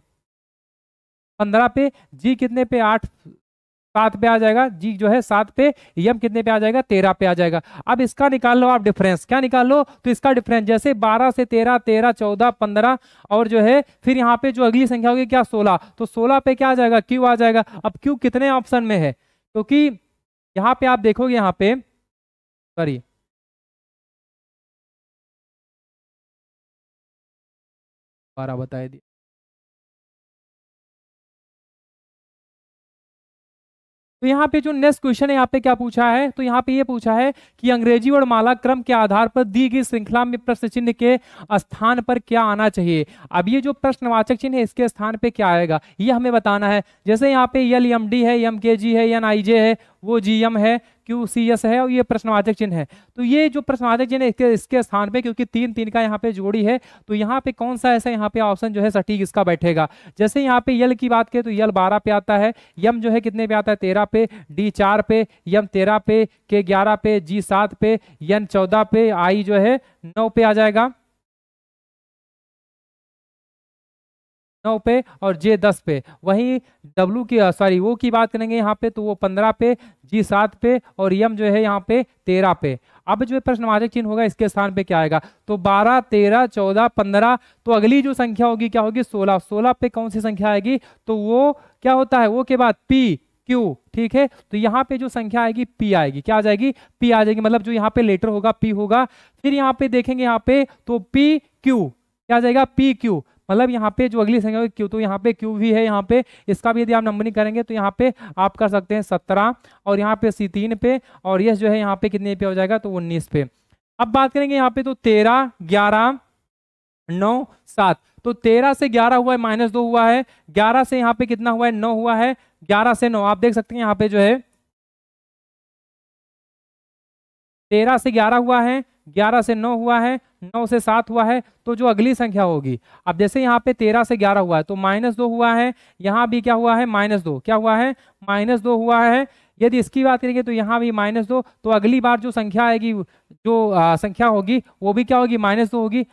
जी कितने पे, 7 पे आ जाएगा। जी जो है 7 पे, यम कितने पे आ जाएगा, 13 पे आ जाएगा। अब इसका निकाल लो आप डिफरेंस। क्या निकाल लो, तो इसका डिफरेंस जैसे 12 से 13, 13, 14, 15, और जो है फिर यहाँ पे जो अगली संख्या होगी क्या, 16, तो 16 पे क्या आ जाएगा, क्यू आ जाएगा। अब क्यू कितने ऑप्शन में है, क्योंकि यहाँ पे आप देखोगे, यहाँ पे सॉरी दोबारा बताए दिए। तो यहाँ पे जो नेक्स्ट क्वेश्चन है, यहाँ पे क्या पूछा है, तो यहाँ पे ये पूछा है कि अंग्रेजी वर्णमाला क्रम के आधार पर दी गई श्रृंखला में प्रश्न चिन्ह के स्थान पर क्या आना चाहिए। अब ये जो प्रश्नवाचक चिन्ह है इसके स्थान पे क्या आएगा ये हमें बताना है। जैसे यहाँ पे एल एम डी है, एम के जी है, एन आई जे है, वो जी एम है, क्यू सी एस है, और ये प्रश्नवाचक चिन्ह है। तो ये जो प्रश्नवाचक चिन्ह है इसके स्थान पे, क्योंकि 3 का यहाँ पे जोड़ी है, तो यहाँ पे कौन सा ऐसा यहाँ पे ऑप्शन जो है सटीक इसका बैठेगा। जैसे यहाँ पे यल की बात करें तो यल 12 पे आता है, यम जो है कितने पे आता है, 13 पे, डी 4 पे, यम 13 पे, के 11 पे, जी 7 पे, एन 14 पे, आई जो है 9 पे आ जाएगा। 9 पे और जे 10 पे। वहीं डब्लू की सॉरी वो की बात करेंगे यहाँ पे तो वो 15 पे, जी 7 पे और यम जो है यहाँ पे 13 पे। अब जो प्रश्नवाचक चिन्ह होगा इसके स्थान पे क्या आएगा, तो 12, 13, 14, 15। तो अगली जो संख्या होगी क्या होगी, 16। 16 पे कौन सी संख्या आएगी, तो वो क्या होता है, वो के बाद पी क्यू, ठीक है। तो यहाँ पे जो संख्या आएगी पी आएगी, क्या आ जाएगी, पी आ जाएगी, मतलब जो यहाँ पे लेटर होगा पी होगा। फिर यहाँ पे देखेंगे यहाँ पे तो पी क्यू क्या आ जाएगा, पी क्यू, मतलब यहाँ पे जो अगली संख्या होगी क्यू, तो यहाँ पे क्यू भी है यहाँ पे, इसका भी यदि आप नंबरिंग करेंगे तो यहाँ पे आप कर सकते हैं 17 और यहाँ पे सी 3 पे और यस जो है यहाँ पे कितने पे हो जाएगा, तो 19 पे। अब बात करेंगे यहाँ पे तो 13, 11, 9, 7। तो 13 से 11 हुआ है -2 हुआ है, 11 से यहाँ पे कितना हुआ है, 9 हुआ है, 11 से 9 आप देख सकते हैं यहाँ पे जो है 13 से 11 हुआ है, 11 से 9 हुआ है, 9 से 7 हुआ है। तो जो अगली संख्या होगी, अब जैसे यहाँ पे 13 से 11 हुआ है तो -2 हुआ है, यहाँ भी क्या हुआ है, -2, क्या हुआ है, -2 हुआ है। यदि इसकी बात करेंगे तो यहाँ भी -2, तो अगली बार जो संख्या आएगी, जो संख्या होगी वो भी क्या होगी, -2 होगी,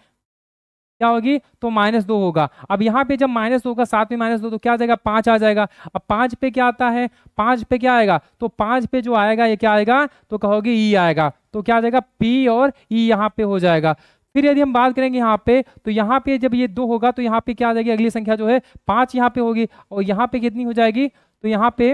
क्या होगी, तो -2 होगा। अब यहाँ पे जब -2 होगा, साथ में -2 तो क्या आ जाएगा, 5 आ जाएगा। अब 5 पे क्या आता है, 5 पे क्या आएगा, तो 5 पे जो आएगा ये क्या आएगा, तो कहोगे ई आएगा, तो क्या आ जाएगा, पी और ई यहाँ पे हो जाएगा। फिर यदि हम बात करेंगे यहाँ पे तो यहाँ पे जब ये 2 होगा तो यहाँ पे क्या आ जाएगी, अगली संख्या जो है 5 यहाँ पे होगी और यहाँ पे कितनी हो जाएगी, तो यहाँ पे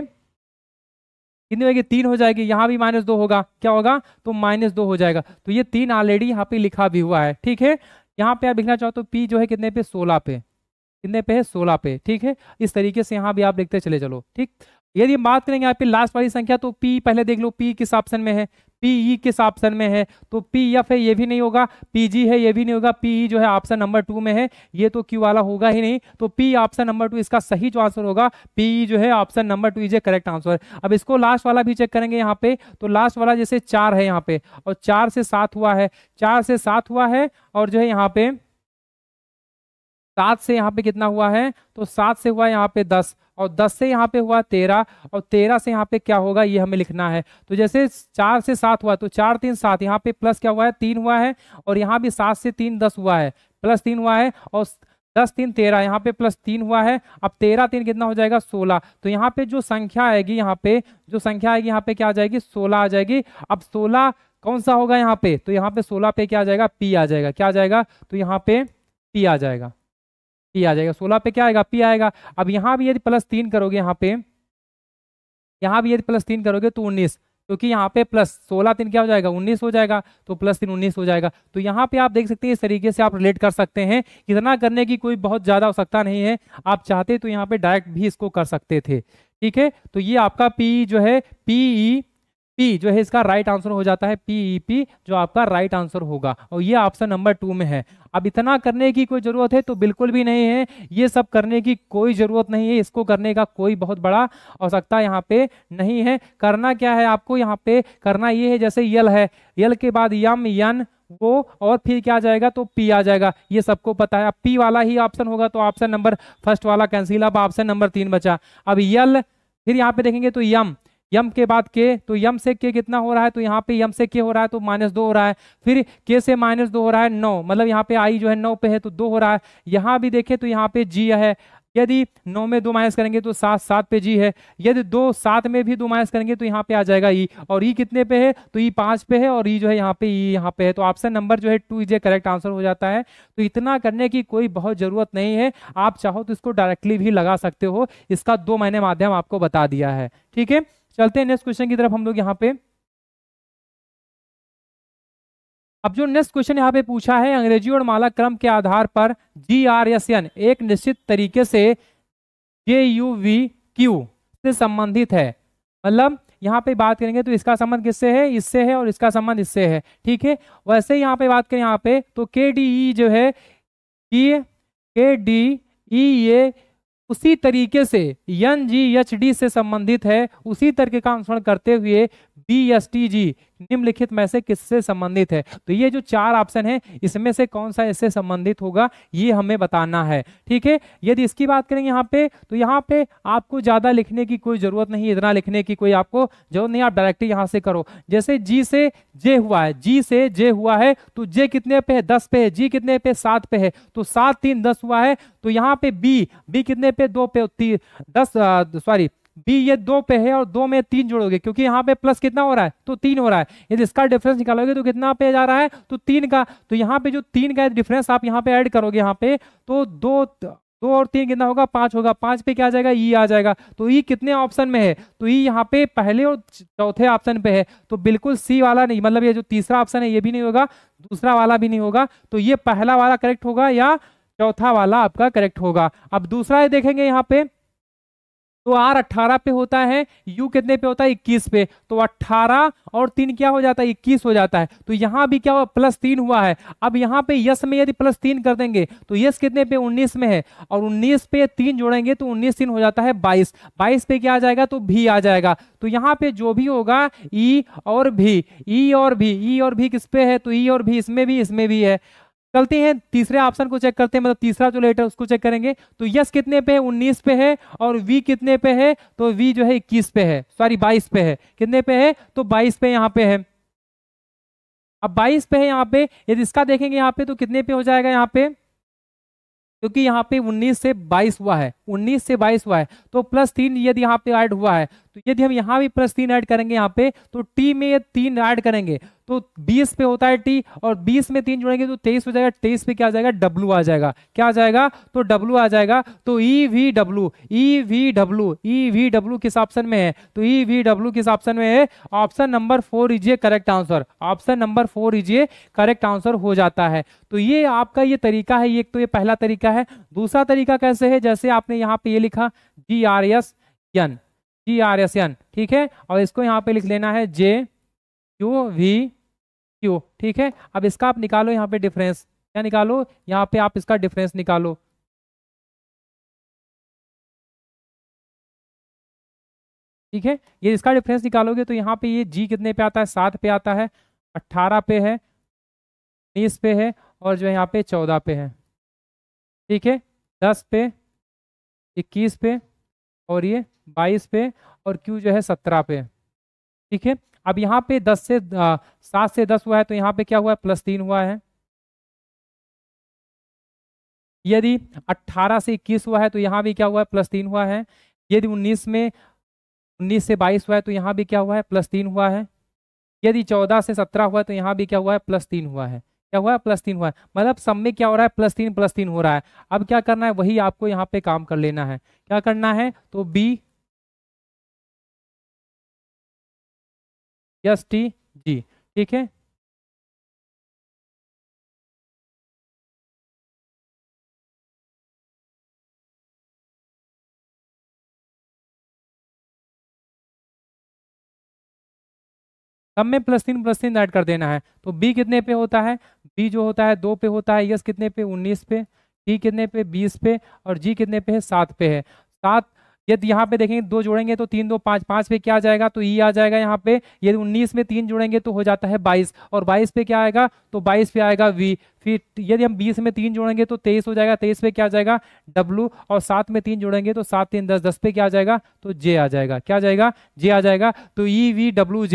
कितनी होगी, 3 हो जाएगी, यहाँ भी -2 होगा, क्या होगा, तो -2 हो जाएगा। तो ये 3 ऑलरेडी यहाँ पे लिखा भी हुआ है, ठीक है। यहाँ पे आप लिखना चाहो तो पी जो है कितने पे, 16 पे, कितने पे है, 16 पे, ठीक है। इस तरीके से यहाँ भी आप देखते चले चलो, ठीक। यदि हम बात करेंगे यहाँ पे लास्ट वाली संख्या तो पी पहले देख लो, पी किस ऑप्शन में है, पी ई किस ऑप्शन में है, तो पी एफ है ये भी नहीं होगा, पी जी है ये भी नहीं होगा, पी ई जो है ऑप्शन नंबर 2 में है, ये तो क्यू वाला होगा ही नहीं। तो पी ऑप्शन नंबर 2 इसका सही जो आंसर होगा, पी ई जो है option number 2 is A correct answer. अब इसको लास्ट वाला भी चेक करेंगे यहाँ पे, तो लास्ट वाला जैसे 4 है यहाँ पे और 4 से 7 हुआ है, 4 से 7 हुआ है और जो है यहाँ पे 7 से यहाँ पे कितना हुआ है, तो 7 से हुआ यहाँ पे 10 और 10 से यहाँ पे हुआ 13 और 13 से यहाँ पे क्या होगा ये हमें लिखना है। तो जैसे 4 से 7 हुआ तो 4 3 7, यहाँ पे प्लस क्या हुआ है, 3 हुआ है और यहाँ भी 7 से 3 10 हुआ है, प्लस 3 हुआ है और 10 3 13, यहाँ पे प्लस 3 हुआ है। अब 13 3 कितना हो जाएगा, 16। तो यहाँ पे जो संख्या आएगी, यहाँ पे जो संख्या आएगी यहाँ पे क्या आ जाएगी, 16 आ जाएगी। अब 16 कौन सा होगा यहाँ पे, तो यहाँ पे 16 पे क्या आ जाएगा, पी आ जाएगा, क्या आ जाएगा, तो यहाँ पे पी आ जाएगा, पी आ जाएगा। 16 पे क्या आएगा, पी आएगा। अब यहाँ भी यदि +3 करोगे, यहाँ भी यदि +3 करोगे तो 19, क्योंकि यहाँ पे प्लस 16 3 क्या हो जाएगा, 19 हो जाएगा, तो +3 19 हो जाएगा। तो यहाँ पे आप देख सकते हैं इस तरीके से आप रिलेट कर सकते हैं। इतना करने की कोई बहुत ज़्यादा आवश्यकता नहीं है, आप चाहते तो यहाँ पे डायरेक्ट भी इसको कर सकते थे, ठीक है। तो ये आपका पी जो है, पी जो है इसका राइट आंसर हो जाता है, पी जो आपका राइट आंसर होगा और ये ऑप्शन नंबर 2 में है। अब इतना करने की कोई जरूरत है तो बिल्कुल भी नहीं है, ये सब करने की कोई जरूरत नहीं है, इसको करने का कोई बहुत बड़ा आवश्यकता यहाँ पे नहीं है। करना क्या है आपको, यहाँ पे करना ये है, जैसे यल है, यल के बाद यम यन वो और फिर क्या आ जाएगा, तो पी आ जाएगा, ये सबको पता है। अब पी वाला ही ऑप्शन होगा तो ऑप्शन नंबर फर्स्ट वाला कैंसिल, अब ऑप्शन नंबर 3 बचा। अब यल, फिर यहाँ पे देखेंगे तो यम के बाद के, तो यम से के कितना हो रहा है, तो यहाँ पे यम से के हो रहा है तो -2 हो रहा है, फिर के से -2 हो रहा है 9, मतलब यहाँ पे आई जो है 9 पे है तो 2 हो रहा है। यहाँ भी देखें तो यहाँ पे जी है, यदि 9 में 2 माइनस करेंगे तो 7 पे जी है, यदि 2 7 में भी 2 माइनस करेंगे तो यहाँ पे आ जाएगा ई, और ई कितने पे है, तो ई 5 पे है और ई जो है यहाँ पे ई यहाँ पे है, तो ऑप्शन नंबर जो है 2 इज ए करेक्ट आंसर हो जाता है। तो इतना करने की कोई बहुत जरूरत नहीं है, आप चाहो तो इसको डायरेक्टली भी लगा सकते हो, इसका 2 मैंने माध्यम आपको बता दिया है, ठीक है। चलते हैं नेक्स्ट क्वेश्चन की तरफ हम लोग यहाँ पे। अब जो नेक्स्ट क्वेश्चन यहाँ पे पूछा है, अंग्रेजी और माला क्रम के आधार पर GRSN एक निश्चित तरीके से JUVQ से संबंधित है, मतलब यहाँ पे बात करेंगे तो इसका संबंध किससे है, इससे है और इसका संबंध इससे है, ठीक है। वैसे ही यहाँ पे बात करें यहाँ पे तो KDE जो है, KDE ये उसी तरीके से NGHD से संबंधित है, उसी तरीके का अनुसरण करते हुए बी, एस, टी, जी निम्नलिखित में से किससे संबंधित है? तो ये जो 4 ऑप्शन है इसमें से कौन सा इससे संबंधित होगा ये हमें बताना है। ठीक है, यदि इसकी बात करेंगे यहाँ पे, तो यहाँ पे आपको ज्यादा लिखने की कोई जरूरत नहीं, इतना लिखने की कोई आपको जरूरत नहीं, आप डायरेक्टली यहाँ से करो। जैसे जी से जे हुआ है, जी से जे हुआ है, तो जे कितने पे है? 10 पे है। जी कितने पे? 7 पे है, तो 7 3 10 हुआ है। तो यहाँ पे बी कितने पे? 2 पे, 10 सॉरी बी ये 2 पे है और 2 में 3 जोड़ोगे क्योंकि यहाँ पे प्लस कितना हो रहा है? तो 3 हो रहा है। यदि इसका डिफरेंस निकालोगे तो कितना पे जा रहा है? तो 3 का। तो यहाँ पे जो 3 का डिफरेंस आप यहाँ पे ऐड करोगे यहाँ पे, तो 2 और 3 कितना होगा? 5 होगा। 5 पे क्या आ जाएगा? ई आ जाएगा। तो ई कितने ऑप्शन में है? तो ई यहाँ पे पहले और चौथे ऑप्शन पे है, तो बिल्कुल सी वाला नहीं, मतलब ये जो तीसरा ऑप्शन है ये भी नहीं होगा, दूसरा वाला भी नहीं होगा, तो ये पहला वाला करेक्ट होगा या चौथा वाला आपका करेक्ट होगा। अब दूसरा ये देखेंगे यहाँ पे, तो आर 18 पे होता है, यू कितने पे होता है? 21 पे, तो 18 और 3 क्या हो जाता है? 21 हो जाता है। तो यहां भी क्या हुआ? +3 हुआ है। अब यहाँ पे यस में यदि +3 कर देंगे तो यस कितने पे? 19 में है, और 19 पे 3 जोड़ेंगे तो 19 3 हो जाता है 22। 22 पे क्या आ जाएगा? तो भी आ जाएगा। तो यहाँ पे जो भी होगा ई और भी, ई और भी किस पे है? तो ई और भी इसमें भी है। चलते हैं तीसरे ऑप्शन को चेक करते हैं, मतलब तीसरा जो लेटर उसको चेक करेंगे। तो यस कितने पे है? 19 पे है, और वी कितने पे है? तो वी जो है 21 पे है, सॉरी 22 पे है। कितने पे है? तो 22 पे यहाँ पे है। अब 22 पे है यहाँ पे, यदि इसका देखेंगे यहाँ पे तो कितने पे हो जाएगा यहाँ पे? क्योंकि यहाँ पे 19 से 22 हुआ है, 19 से 22 हुआ है, तो +3 यदि यहाँ पे ऐड हुआ है, तो यदि हम यहाँ भी +3 ऐड करेंगे यहाँ पे, तो टी में ये 3 ऐड करेंगे तो 20 पे होता है टी, और 20 में 3 जोड़ेंगे तो 23 हो जाएगा। 23 पे क्या आ जाएगा? डब्लू आ जाएगा। क्या आ जाएगा? तो डब्लू आ जाएगा। तो ई वी डब्लू किस ऑप्शन में है? तो ई वी डब्लू किस ऑप्शन में है? Option number 4 is A correct answer. Option number 4 is A correct answer हो जाता है। तो ये आपका ये तरीका है, एक तो ये पहला तरीका है। दूसरा तरीका कैसे है? जैसे आपने यहाँ पे ये लिखा GRSN, ठीक है, और इसको यहाँ पे लिख लेना है JQVQ, ठीक है। अब इसका आप निकालो यहाँ पे डिफरेंस, क्या निकालो? यहाँ पे आप इसका डिफरेंस निकालो। ठीक है, ये इसका डिफरेंस निकालोगे तो यहाँ पे ये G कितने पे आता है? 7 पे आता है, 18 पे है, 19 पे है, और जो है यहाँ पे 14 पे है। ठीक है, 10 पे, 21 पे, और ये 22 पे, और Q जो है 17 पे। ठीक है, अब यहाँ पे 7 से 10 हुआ है, तो यहाँ पे क्या हुआ है? +3 हुआ है। यदि 18 से 21 हुआ है तो यहाँ भी क्या हुआ है? +3 हुआ है। यदि 19 से 22 हुआ है तो यहाँ भी क्या हुआ है? +3 हुआ है। यदि 14 से 17 हुआ है तो यहाँ भी क्या हुआ है? +3 हुआ है। क्या हुआ है? +3 हुआ है। मतलब सब में क्या हो रहा है? +3 हो रहा है। अब क्या करना है? वही आपको यहाँ पे काम कर लेना है। क्या करना है? तो B S T G, ठीक है। सब में +3 ऐड कर देना है। तो बी कितने पे होता है? बी जो होता है 2 पे होता है, यस कितने पे? 19 पे, टी कितने पे? 20 पे, और जी कितने पे है? 7 पे है। 7, यदि यहाँ पे देखेंगे 2 जोड़ेंगे तो 3 2 5, 5 पे क्या आ जाएगा? तो ई आ जाएगा यहाँ पे। यदि 19 में 3 जोड़ेंगे तो हो जाता है 22, और 22 पे क्या आएगा? तो 22 पे आएगा वी। फिर यदि हम 20 में 3 जोड़ेंगे तो 23 हो जाएगा, 23 पे क्या आ जाएगा? डब्लू, और 7 में 3 जोड़ेंगे तो 7 3 10, 10 पे क्या आ जाएगा? तो जे आ जाएगा। क्या आ जाएगा? जे आ जाएगा। तो ई वी डब्ल्यू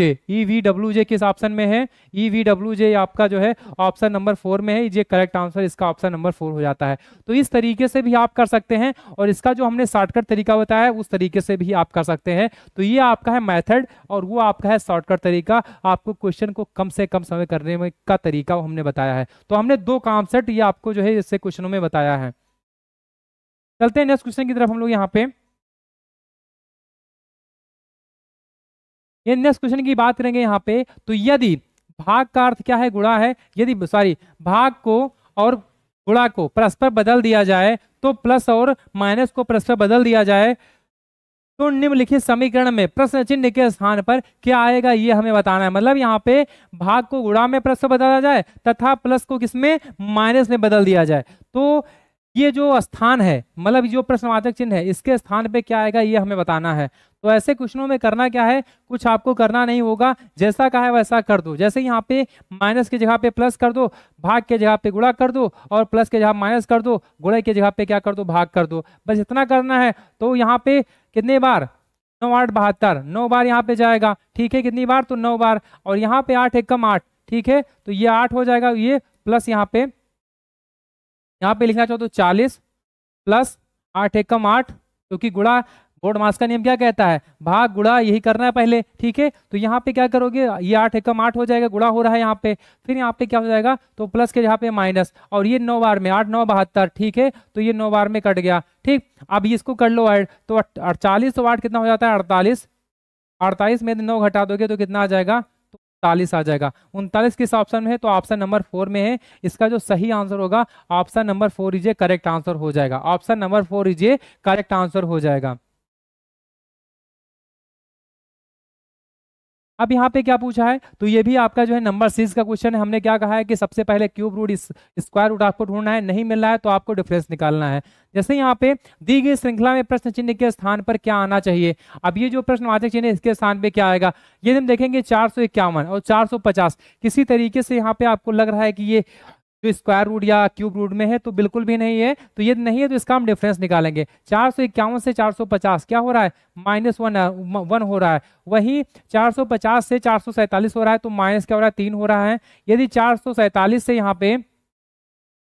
जे किस ऑप्शन में है? ई वी डब्ल्यू जे आपका जो है ऑप्शन नंबर 4 में है। ये करेक्ट आंसर इसका ऑप्शन नंबर 4 हो जाता है। तो इस तरीके से भी आप कर सकते हैं, और इसका जो हमने शॉर्टकट तरीका बताया है उस तरीके से भी आप कर सकते हैं। तो ये आपका है मेथड, और वो आपका है शॉर्टकट तरीका। आपको क्वेश्चन को कम से कम समय करने में का तरीका हमने बताया है। तो हमने 2 कॉन्सेप्ट ये आपको जो है इससे क्वेश्चनों में बताया है। चलते हैं नेक्स्ट क्वेश्चन की तरफ हम लोग। यहाँ पे ये नेक्स्ट क्वेश्चन की बात करेंगे यहाँ पे। तो यदि भाग का अर्थ क्या है? गुणा है। यदि भाग को और गुणा को परस्पर बदल दिया जाए, तो प्लस और माइनस को परस्पर बदल दिया जाए, तो निम्नलिखित समीकरण में प्रश्न चिन्ह के स्थान पर क्या आएगा? ये हमें बताना है। मतलब यहाँ पे भाग को गुणा में परस्पर बदला जाए तथा प्लस को किसमें? माइनस में बदल दिया जाए। तो ये जो स्थान है, मतलब जो प्रश्नवाचक चिन्ह है, इसके स्थान पे क्या आएगा ये हमें बताना है। तो ऐसे क्वेश्चनों में करना क्या है, कुछ आपको करना नहीं होगा, जैसा कहा है वैसा कर दो। जैसे यहाँ पे माइनस की जगह पे प्लस कर दो, भाग के जगह पे गुणा कर दो, और प्लस के जगह माइनस कर दो, गुणा के जगह पे क्या कर दो, भाग कर दो, बस इतना करना है। तो यहाँ पे कितने बार, 9 8 72, 9 बार यहाँ पे जाएगा, ठीक है, कितनी बार, तो 9 बार, और यहाँ पे 8 एकम 8, ठीक है, तो ये 8 हो जाएगा, ये प्लस यहाँ पे लिखना चाहो तो 40 प्लस 8 एकम 8, क्योंकि गुणा, बोर्ड मास का नियम क्या कहता है, भाग गुणा, यही करना है पहले, ठीक है। तो यहाँ पे क्या करोगे, ये 8 एकम 8 हो जाएगा, गुणा हो रहा है यहाँ पे, फिर यहाँ पे क्या हो जाएगा, तो प्लस के यहाँ पे माइनस, और ये 9 बार में 8 9 72, ठीक है, तो ये 9 बार में कट गया, ठीक। अब इसको कर लो ऐड, तो 40 तो 8 कितना हो जाता है, 48, 48 में 9 घटा दोगे तो कितना आ जाएगा, तो 39 आ जाएगा। 39 किस ऑप्शन में है, तो ऑप्शन नंबर 4 में है। इसका जो सही आंसर होगा option number 4 is A correct answer हो जाएगा, option number 4 is A correct answer हो जाएगा। अब यहाँ पे क्या पूछा है, तो ये भी आपका जो है नंबर 6 का क्वेश्चन है। हमने क्या कहा है कि सबसे पहले क्यूब रूट, स्क्वायर रूट आपको ढूंढना है, नहीं मिल रहा है तो आपको डिफरेंस निकालना है। जैसे यहाँ पे दी गई श्रृंखला में प्रश्न चिन्ह के स्थान पर क्या आना चाहिए। अब ये जो प्रश्नवाचक चिन्ह है इसके स्थान पे क्या आएगा, ये हम देखेंगे 451 और 450, किसी तरीके से यहाँ पे आपको लग रहा है कि ये जो स्क्वायर रूट या क्यूब रूट में है, तो बिल्कुल भी नहीं है। तो ये नहीं है तो इसका हम डिफरेंस निकालेंगे। 451 से 450 क्या हो रहा है, -1 हो रहा है। वही 450 से 447 हो रहा है, तो माइनस क्या हो रहा है, 3 हो रहा है। यदि 447 से यहाँ पे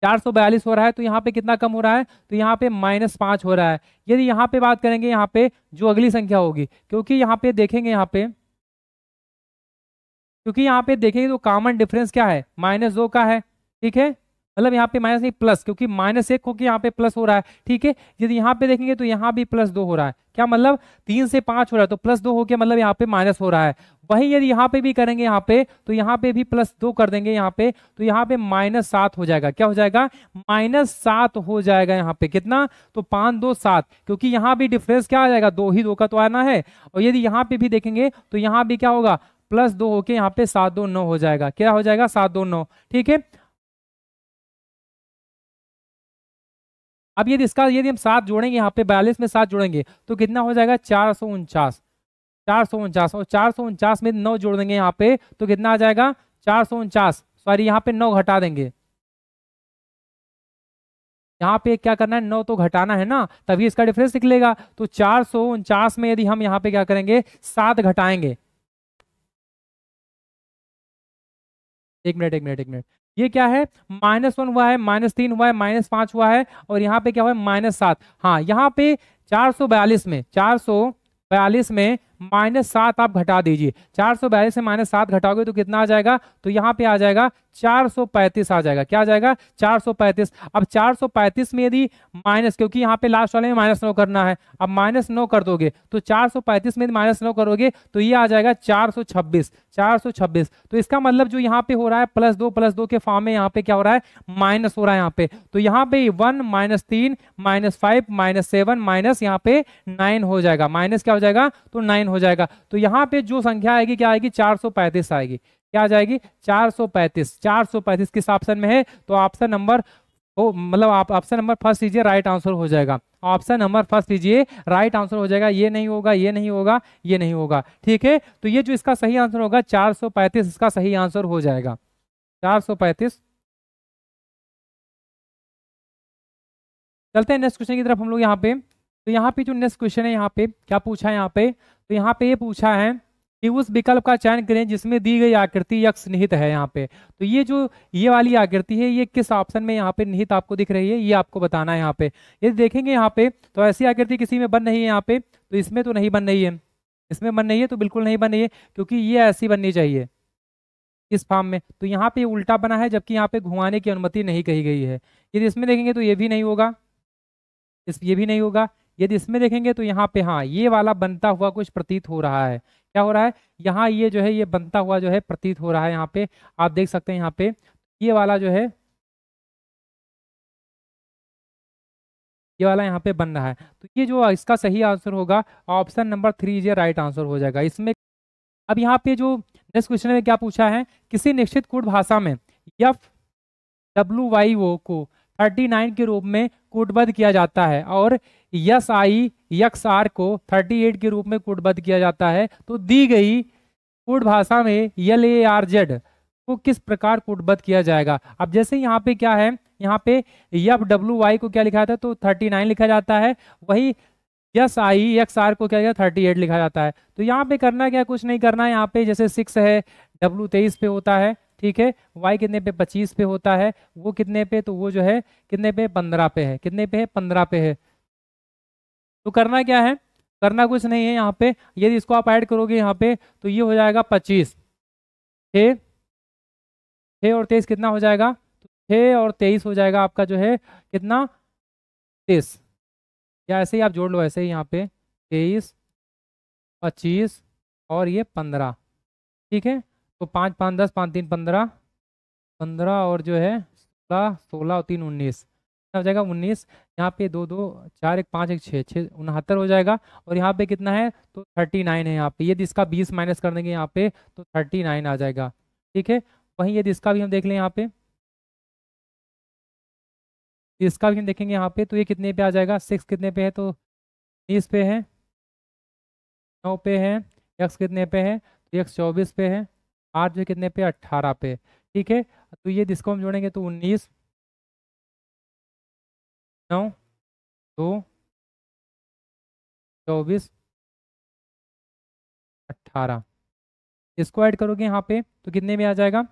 442 हो रहा है, तो यहाँ पे कितना कम हो रहा है, तो यहाँ पे -5 हो रहा है। यदि यहाँ पे बात करेंगे, यहाँ पे जो अगली संख्या होगी, क्योंकि यहाँ पे देखेंगे, क्योंकि यहाँ पे देखेंगे तो कॉमन डिफरेंस क्या है, -2 का है, ठीक है, मतलब यहाँ पे माइनस नहीं प्लस, क्योंकि -1 होकर यहाँ पे प्लस हो रहा है, ठीक है। यदि यहाँ पे देखेंगे तो यहाँ भी +2 हो रहा है, क्या मतलब 3 से 5 हो रहा है, तो +2 होके मतलब यहाँ पे माइनस हो रहा है। वही यदि यहाँ पे भी करेंगे, यहाँ पे तो यहाँ पे भी +2 कर देंगे यहाँ पे, तो यहाँ पे -7 हो जाएगा। क्या हो जाएगा, -7 हो जाएगा। यहाँ पे कितना, तो 5 2 7, क्योंकि यहाँ भी डिफरेंस क्या आ जाएगा, 2 ही 2 का तो आना है। और यदि यहाँ पे भी देखेंगे तो यहाँ भी क्या होगा, +2 होके यहाँ पे 7 2 9 हो जाएगा। क्या हो जाएगा, 7 2 9, ठीक है। अब यदि हम 7 जोड़ेंगे, यहाँ पे 42 में 7 जोड़ेंगे तो कितना हो जाएगा, 449, 449, और 449 में 9 जोड़ देंगे यहाँ पे तो कितना आ जाएगा, 449, सॉरी यहाँ पे 9 घटा देंगे। यहाँ पे क्या करना है, 9 तो घटाना है ना, तभी इसका डिफरेंस निकलेगा। तो 449 में यदि हम यहाँ पे क्या करेंगे, 7 घटाएंगे, एक मिनट, ये क्या है, -1 हुआ है, -3 हुआ है, -5 हुआ है, और यहाँ पे क्या हुआ है, -7। हाँ, यहाँ पे 442 में -7 आप घटा दीजिए। 442 से -7 घटाओगे तो कितना आ जाएगा, तो यहाँ पे आ जाएगा 435 आ जाएगा। क्या आ जाएगा, 435। अब 435 में यदि माइनस, क्योंकि यहाँ पे लास्ट वाले में -9 करना है, अब -9 कर दोगे तो 435 में -9 करोगे तो ये आ जाएगा 426, 426। तो इसका मतलब जो यहाँ पे हो रहा है +2 के फॉर्म में, यहाँ पे क्या हो रहा है, माइनस हो रहा है यहाँ पे। तो यहाँ पे 1 -3 -5 -7 माइनस यहाँ पे 9 हो जाएगा। माइनस क्या हो जाएगा, तो 9 हो जाएगा। तो यहाँ पे जो संख्या आएगी क्या आएगी, 435 आएगी। क्या आ जाएगी, 435। 435 किस ऑप्शन में है, तो ऑप्शन नंबर ओ, मतलब आप ऑप्शन नंबर फर्स्ट लीजिए, राइट आंसर हो जाएगा। ऑप्शन नंबर फर्स्ट लीजिए, राइट आंसर हो जाएगा। ये नहीं होगा, ये नहीं होगा, ये नहीं होगा, ठीक है। तो ये जो इसका सही आंसर होगा 435, इसका सही आंसर हो जाएगा 435। चलते हैं नेक्स्ट क्वेश्चन की तरफ हम लोग यहाँ पे। तो यहाँ पे जो नेक्स्ट क्वेश्चन है, यहाँ पे क्या पूछा है, यहाँ पे तो यहाँ पे ये पूछा है कि उस विकल्प का चयन करें जिसमें दी गई आकृति यक्ष निहित है। यहाँ पे तो ये जो ये वाली आकृति है, ये किस ऑप्शन में यहाँ पे निहित आपको दिख रही है, ये आपको बताना है। यहाँ पे यदि देखेंगे यहाँ पे तो ऐसी आकृति किसी में बन रही है, यहाँ पे तो इसमें तो नहीं बन रही है, इसमें बन रही है तो बिल्कुल नहीं बन रही है, क्योंकि ये ऐसी बननी चाहिए इस फॉर्म में। तो यहाँ पे उल्टा बना है, जबकि यहाँ पे घुमाने की अनुमति नहीं कही गई है। यदि इसमें देखेंगे तो ये भी नहीं होगा, ये भी नहीं होगा। यदि इसमें देखेंगे तो यहाँ पे हाँ, ये वाला बनता हुआ कुछ प्रतीत हो रहा है। क्या हो रहा है, यहाँ ये जो है ये बनता हुआ जो है प्रतीत हो रहा है। यहाँ पे आप देख सकते हैं, यहाँ पे ये वाला जो है, ये वाला यहाँ पे बन रहा है। तो ये जो इसका सही आंसर होगा ऑप्शन नंबर 3 ये राइट आंसर हो जाएगा इसमें। अब यहाँ पे जो नेक्स्ट क्वेश्चन में क्या पूछा है, किसी निश्चित कोड भाषा में F WYO को 39 के रूप में कूटबद्ध किया जाता है और यस आई यक्स आर को 38 के रूप में कूटबद्ध किया जाता है, तो दी गई कूट भाषा में यल ए आर जेड को किस प्रकार कूटबद्ध किया जाएगा। अब जैसे यहाँ पे क्या है, यहाँ पे एफ डब्ल्यू वाई को क्या लिखा था, तो 39 लिखा जाता है, वही यस आई एक्स आर को क्या 38 लिखा जाता है। तो यहाँ पे करना क्या, कुछ नहीं करना है। यहाँ पे जैसे 6 है, डब्ल्यू 23 पे होता है, ठीक है, वाई कितने पे 25 पे होता है, वो कितने पे, तो वो जो है कितने पे 15 पे है, कितने पे है 15 पे है। तो करना क्या है, करना कुछ नहीं है। यहाँ पे यदि इसको आप ऐड करोगे यहाँ पे तो ये हो जाएगा 25, 6 6 और 23 कितना हो जाएगा, तो 6 और 23 हो जाएगा आपका जो है कितना 30, या ऐसे ही आप जोड़ लो, ऐसे ही यहाँ पे 23 25 और ये 15, ठीक है। तो 5 5 10 5 3 15, 15 और जो है 16 16 और 3 19, कितना हो जाएगा 19। यहाँ पे 2 2 4 1 5 1 6 6 69 हो जाएगा। और यहाँ पे कितना है, तो 39 है यहाँ पे। यदि इसका 20 माइनस कर देंगे यहाँ पे तो 39 आ जाएगा, ठीक है। वहीं यदि इसका भी हम देख लें यहाँ पे, इसका भी हम देखेंगे यहाँ पे, तो ये कितने पे आ जाएगा, 6 कितने पे है, तो 30 पे है, 9 पे है, एक्स कितने पे है, तो एक्स 24 पे है, आर जो कितने पे 18 पे, ठीक है। तो ये जिसको हम जोड़ेंगे तो 19 9 2 24 18, इसको ऐड करोगे यहाँ पे तो कितने में आ जाएगा,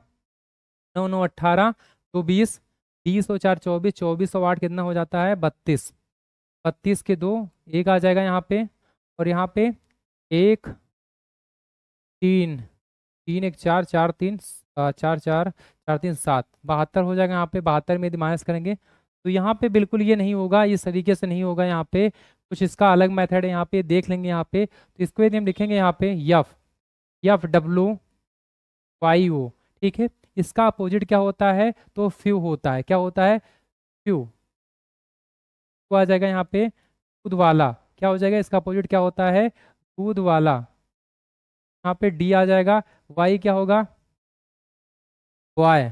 9 9 18, तो 20 20 और 4 24, 24 और 8 कितना हो जाता है 32, 32 के 2 1 आ जाएगा यहाँ पे। और यहाँ पे 1 3 3 1 4 4 3 4 4 4 3 7, 72 हो जाएगा यहाँ पे। 72 में यदि माइनस करेंगे तो यहाँ पे बिल्कुल ये नहीं होगा, इस तरीके से नहीं होगा। यहाँ पे कुछ इसका अलग मेथड है, यहाँ पे देख लेंगे। यहाँ पे तो इसको यदि हम लिखेंगे यहाँ पे F F W Y O, ठीक है, इसका अपोजिट क्या होता है, तो फ्यू होता है। क्या होता है, फ्यू। तो आ जाएगा यहाँ पे दूध वाला, क्या हो जाएगा, इसका अपोजिट क्या होता है, दूध वाला। यहाँ पे डी आ जाएगा, वाई क्या होगा, वाई,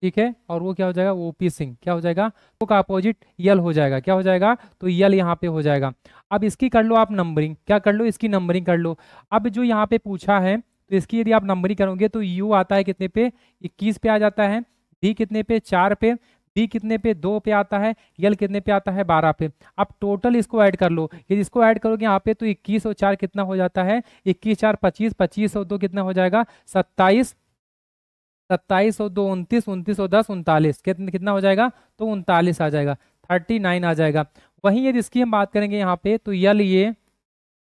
ठीक है। और वो क्या हो जाएगा, ओपी सिंह, क्या हो जाएगा, वो का अपोजिट यल हो जाएगा। क्या हो जाएगा, तो यल यहाँ पे हो जाएगा। अब इसकी कर लो आप नंबरिंग, क्या कर लो, इसकी नंबरिंग कर लो। अब जो यहाँ पे पूछा है तो इसकी यदि आप नंबरिंग करोगे तो यू आता है कितने पे, 21 पे आ जाता है, डी कितने पे 4 पे, बी कितने पे 2 पे आता है, यल कितने पे आता है 12 पे। अब टोटल इसको ऐड कर लो, यदि इसको ऐड करोगे यहाँ पे तो 21 और 4 कितना हो जाता है, 21 4 25, 25 और 2 कितना हो जाएगा 27, 27 और 2 29, 29 और 10 39, कितना हो जाएगा, तो 39 आ जाएगा, 39 आ जाएगा। वहीं यदि इसकी हम बात करेंगे यहाँ पे तो यल ये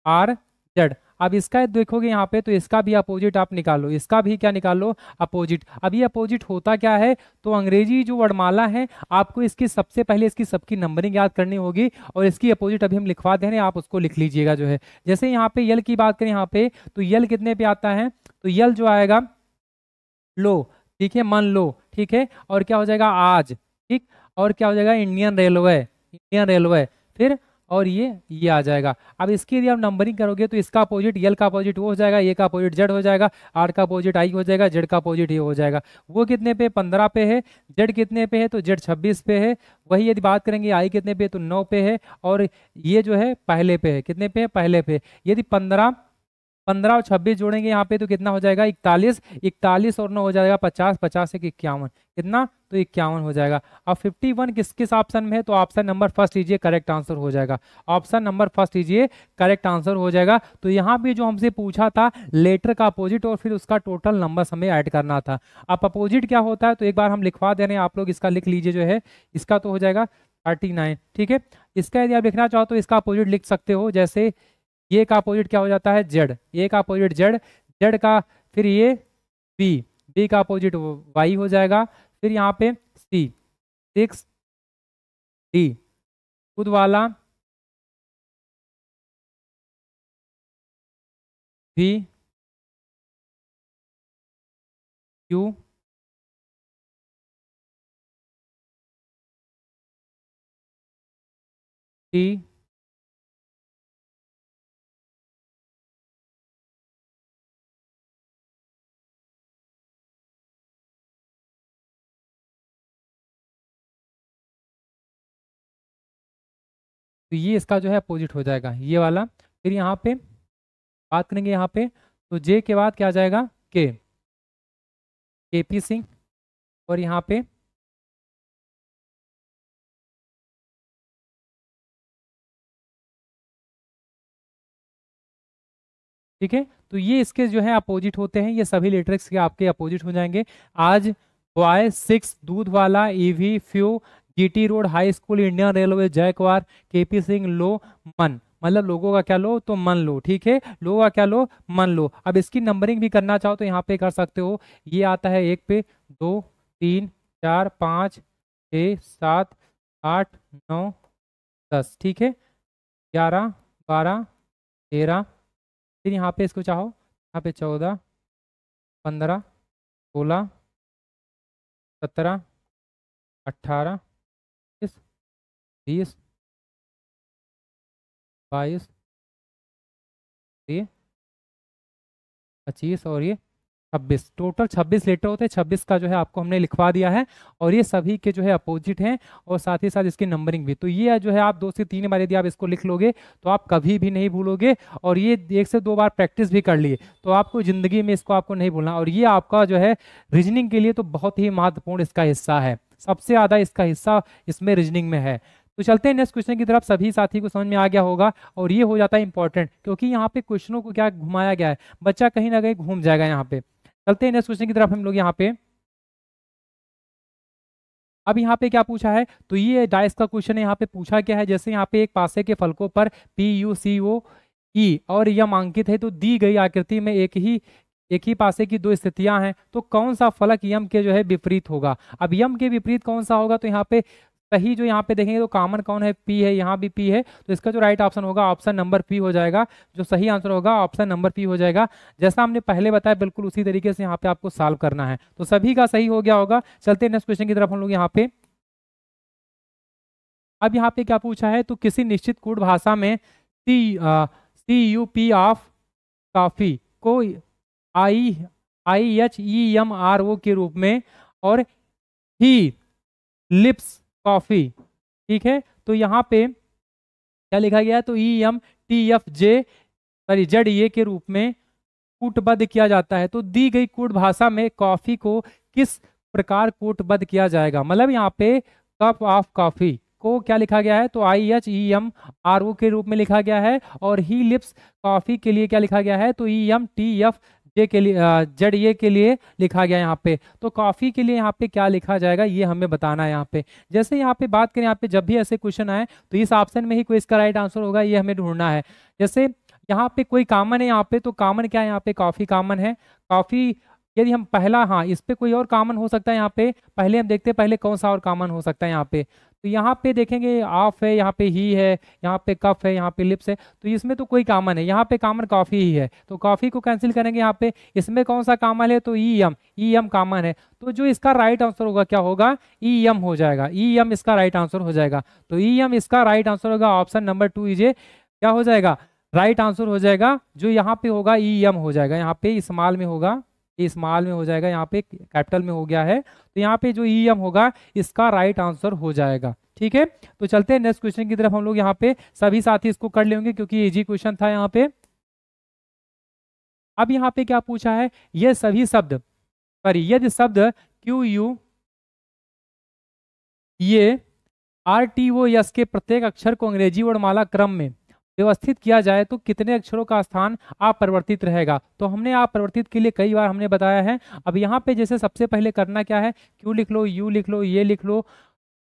आर जेड। अब इसका देखोगे यहाँ पे तो इसका भी अपोजिट आप निकालो, इसका भी क्या निकालो, अपोजिट। अब ये अपोजिट होता क्या है, तो अंग्रेजी जो वर्णमाला है आपको इसकी सबसे पहले इसकी सबकी नंबरिंग याद करनी होगी और इसकी अपोजिट अभी हम लिखवा दे रहे हैं, आप उसको लिख लीजिएगा जो है। जैसे यहाँ पे यल की बात करें यहाँ पे तो यल कितने पे आता है, तो यल जो आएगा लो, ठीक है, मन लो, ठीक है। और क्या हो जाएगा आज, ठीक। और क्या हो जाएगा, इंडियन रेलवे, इंडियन रेलवे। फिर और ये आ जाएगा। अब इसकी यदि आप नंबरिंग करोगे तो इसका अपोजिट यल का अपोजिट वो हो जाएगा, ए का अपोजिट जेड हो जाएगा, आर का अपोजिट आई हो जाएगा, जेड का अपोजिट ये हो जाएगा। वो कितने पे 15 पे है, जेड कितने पे है, तो जेड 26 पे है। वही यदि बात करेंगे आई कितने पे, तो 9 पे है। और ये जो है पहले पे है, कितने पे है, पहले पे। यदि 15 15 और 26 जोड़ेंगे यहाँ पे तो कितना हो जाएगा 41, 41 और 9 हो जाएगा 50, 50 एक 51, कितना, तो 51 हो जाएगा। अब 51 किस किस ऑप्शन में है, तो ऑप्शन नंबर फर्स्ट लीजिए, करेक्ट आंसर हो जाएगा। ऑप्शन नंबर फर्स्ट लीजिए, करेक्ट आंसर हो जाएगा। तो यहाँ पे जो हमसे पूछा था लेटर का अपोजिट और फिर उसका टोटल नंबर हमें ऐड करना था। अब अपोजिट क्या होता है तो एक बार हम लिखवा दे रहे हैं, आप लोग इसका लिख लीजिए जो है, इसका तो हो जाएगा 39, ठीक है। इसका यदि आप लिखना चाहो तो इसका अपोजिट लिख सकते हो, जैसे ये का अपोजिट क्या हो जाता है, जेड, ए का अपोजिट जेड, जेड का फिर ये बी, बी का अपोजिट वाई हो जाएगा। फिर यहाँ पे सी 6 डी, खुद वाला वी क्यू टी तो ये इसका जो है अपोजिट हो जाएगा ये वाला। फिर यहाँ पे बात करेंगे यहाँ पे, तो जे के बाद क्या आ जाएगा केपी सिंह। और यहाँ पे ठीक है, तो ये इसके जो है अपोजिट होते हैं, ये सभी लेटर्स के आपके अपोजिट हो जाएंगे। आज बॉय 6 दूध वाला ईवी फ्यू GT road high school Indian railway जयकवार केपी सिंह लो मन, मतलब लोगों का क्या लो तो मन लो, ठीक है, लोगों का क्या लो मन लो। अब इसकी नंबरिंग भी करना चाहो तो यहाँ पे कर सकते हो। ये आता है 1 पे, 2, 3, 4, 5, 6, 7, 8, 9, 10, ठीक है, 11, 12, 13। फिर यहाँ पे इसको चाहो यहाँ पे 14, 15, 16, 17, 18, 20, 22, 25 और ये 26, टोटल 26 लेटर होते हैं। 26 का जो है आपको हमने लिखवा दिया है, और ये सभी के जो है अपोजिट हैं, और साथ ही साथ इसकी नंबरिंग भी। तो ये जो है आप 2 से 3 बार यदि आप इसको लिख लोगे तो आप कभी भी नहीं भूलोगे, और ये 1 से 2 बार प्रैक्टिस भी कर लिए तो आपको ज़िंदगी में इसको आपको नहीं भूलना। और ये आपका जो है रीजनिंग के लिए तो बहुत ही महत्वपूर्ण इसका हिस्सा है, सबसे ज़्यादा इसका हिस्सा इसमें रीजनिंग में है। तो चलते हैं नेक्स्ट क्वेश्चन की तरफ। सभी साथी को समझ में आ गया होगा, और ये हो जाता है इंपॉर्टेंट, क्योंकि यहाँ पे क्वेश्चनों को क्या घुमाया गया है, बच्चा कहीं ना कहीं घूम जाएगा यहाँ पे। चलते हैं नेक्स्ट क्वेश्चन की तरफ हम लोग यहाँ पे। अब यहाँ पे क्या पूछा है, तो ये डाइस का क्वेश्चन है। यहाँ पे पूछा क्या है, जैसे यहाँ पे एक पासे के फलकों पर PUCO E और यम अंकित है, तो दी गई आकृति में एक ही पासे की 2 स्थितियां हैं, तो कौन सा फलक यम के जो है विपरीत होगा। अब यम के विपरीत कौन सा होगा, तो यहाँ पे सही जो यहाँ पे देखेंगे तो कॉमन कौन है, पी है, यहाँ भी पी है, तो इसका जो राइट ऑप्शन होगा ऑप्शन नंबर पी हो जाएगा। जो सही आंसर होगा ऑप्शन नंबर पी हो जाएगा। जैसा हमने पहले बताया बिल्कुल उसी तरीके से यहाँ पे आपको सॉल्व करना है, तो सभी का सही हो गया होगा। चलते हैं नेक्स्ट क्वेश्चन की तरफ हम लोग यहाँ पे। अब यहाँ पे क्या पूछा है, तो किसी निश्चित कूट भाषा में CUP ऑफ कॉफी को IHEMRO के रूप में, और ही लिप्स कॉफी, ठीक है, तो यहाँ पे क्या लिखा गया है, तो EMTFJ के रूप में कूटबद्ध किया जाता है। तो दी गई कूट भाषा में कॉफी को किस प्रकार कूटबद्ध किया जाएगा, मतलब यहाँ पे कप ऑफ कॉफी को क्या लिखा गया है, तो IHEMRO के रूप में लिखा गया है, और ही लिप्स कॉफी के लिए क्या लिखा गया है, तो EMTFJ के लिए ZA के लिए लिखा गया यहाँ पे। तो कॉफी के लिए यहाँ पे क्या लिखा जाएगा ये हमें बताना है यहाँ पे। जैसे यहाँ पे बात करें, यहाँ पे जब भी ऐसे क्वेश्चन आए तो इस ऑप्शन में ही कोई इसका राइट आंसर होगा, ये हमें ढूंढना है। जैसे यहाँ पे कोई कॉमन है, यहाँ पे तो कॉमन क्या है, यहाँ पे कॉफी कॉमन है। कॉफी यदि हम पहला, हाँ इस पे कोई और कॉमन हो सकता है, यहाँ पे पहले हम देखते हैं पहले कौन सा और कॉमन हो सकता है यहाँ पे। तो यहाँ पे देखेंगे ऑफ है, यहाँ पे ही है, यहाँ पे कफ है, यहाँ पे लिप्स है, तो इसमें तो कोई कॉमन है, यहाँ पे कॉमन कॉफी ही है, तो कॉफी को कैंसिल करेंगे यहाँ पे। इसमें कौन सा कॉमन है, तो EM कॉमन है, तो जो इसका राइट आंसर होगा क्या होगा, EM हो जाएगा, EM इसका राइट आंसर हो जाएगा। तो EM इसका राइट आंसर होगा, ऑप्शन नंबर 2 इजे क्या हो जाएगा, राइट आंसर हो जाएगा। जो यहाँ पे होगा EM हो जाएगा, यहाँ पे स्मॉल में होगा, स्मॉल में हो जाएगा, यहाँ पे कैपिटल में हो गया है, तो यहाँ पे जो EM होगा इसका राइट आंसर हो जाएगा, ठीक है। तो चलते हैं नेक्स्ट क्वेश्चन की तरफ हम लोग यहाँ पे। सभी साथी इसको कर लेंगे क्योंकि इजी क्वेश्चन था यहाँ पे। अब यहाँ पे क्या पूछा है, ये सभी शब्द यदि शब्द QU ये RTOS के प्रत्येक अक्षर को अंग्रेजी वर्णमाला क्रम में व्यवस्थित किया जाए तो कितने अक्षरों का स्थान अपरिवर्तित रहेगा। तो हमने अपरिवर्तित के लिए कई बार हमने बताया है। अब यहाँ पे जैसे सबसे पहले करना क्या है, Q लिख लो, U लिख लो, ये लिख लो,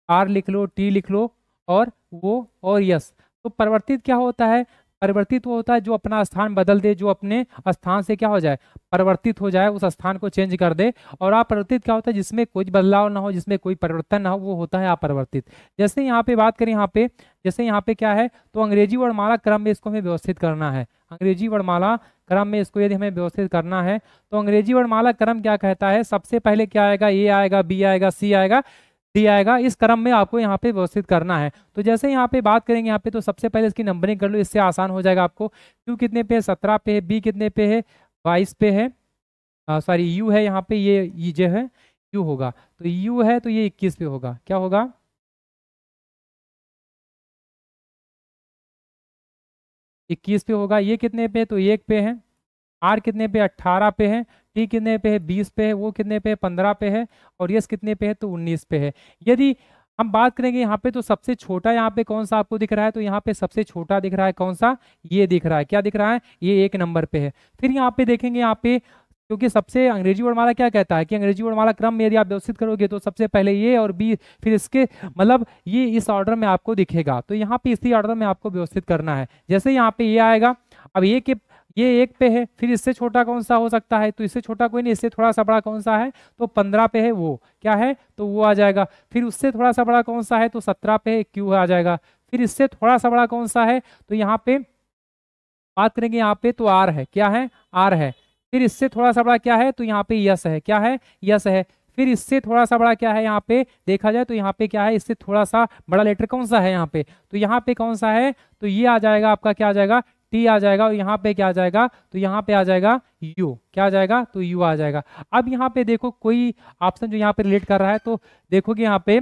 R लिख लो, T लिख लो, और वो और यस। तो परिवर्तित क्या होता है, परिवर्तित वो होता है जो अपना स्थान बदल दे, जो अपने स्थान से क्या हो जाए, परिवर्तित हो जाए, उस स्थान को चेंज कर दे। और अपरिवर्तित क्या होता है, जिसमें कोई बदलाव ना हो, जिसमें कोई परिवर्तन ना हो, वो होता है अपरिवर्तित। जैसे यहाँ पे बात करें, यहाँ पे जैसे यहाँ पे क्या है, तो अंग्रेजी वर्णमाला क्रम में इसको हमें व्यवस्थित करना है। अंग्रेजी वर्णमाला क्रम में इसको यदि हमें व्यवस्थित करना है, तो अंग्रेजी वर्णमाला क्रम क्या कहता है, सबसे पहले क्या आएगा, A आएगा, B आएगा, C आएगा, D आएगा, इस क्रम में आपको यहाँ पे व्यवस्थित करना है। तो जैसे यहाँ पे बात करेंगे यहाँ पे, तो सबसे पहले इसकी नंबरिंग कर लो, इससे आसान हो जाएगा आपको। Q कितने पे है, 17 पे है, B कितने पे है, 22 पे है, सॉरी U है यहाँ पे, ये जो है U होगा, तो U है तो ये 21 पे होगा, क्या होगा, 21 पे होगा। ये कितने पे, तो 1 पे है। आर कितने पे, 18 पे है। टी कितने पे है, 20 पे है। वो कितने पे, 15 पे है। और यस कितने पे है, तो 19 पे है। यदि हम बात करेंगे यहाँ पे, तो सबसे छोटा यहाँ पे कौन सा आपको दिख रहा है, तो यहाँ पे सबसे छोटा दिख रहा है कौन सा, ये दिख रहा है। क्या दिख रहा है, ये 1 नंबर पे है। फिर यहाँ पे देखेंगे यहाँ पे, क्योंकि सबसे अंग्रेजी वर्णमाला क्या कहता है कि अंग्रेजी वर्णमाला क्रम में यदि आप व्यवस्थित करोगे तो सबसे पहले ये और बी, फिर इसके मतलब ये इस ऑर्डर में आपको दिखेगा। तो यहाँ पे इसी ऑर्डर में आपको व्यवस्थित करना है। जैसे यहाँ पे ये आएगा, अब ये 1 पे है, फिर इससे छोटा कौन सा हो सकता है, तो इससे छोटा कोई नहीं, इससे थोड़ा सा बड़ा कौन सा है, तो 15 पे है। वो क्या है, तो वो आ जाएगा। फिर उससे थोड़ा सा बड़ा कौन सा है, तो 17 पे है, क्यू आ जाएगा। फिर इससे थोड़ा सा बड़ा कौन सा है, तो यहाँ पे बात करेंगे यहाँ पे, तो आर है। क्या है, आर है। फिर इससे थोड़ा सा बड़ा क्या है, तो यहाँ पे यस है। क्या है, यस है। फिर इससे थोड़ा सा बड़ा क्या है, यहाँ पे देखा जाए तो यहाँ पे क्या है, इससे थोड़ा सा बड़ा लेटर कौन सा है यहाँ पे, तो यहाँ पे कौन सा है, तो ये आ जाएगा आपका, क्या आ जाएगा, टी आ जाएगा। और यहाँ पे क्या आ जाएगा, तो यहाँ पे आ जाएगा यू। क्या आ जाएगा, तो यू आ जाएगा। अब यहाँ पे देखो कोई ऑप्शन जो यहाँ पे रिलेट कर रहा है, तो देखोगे यहाँ पे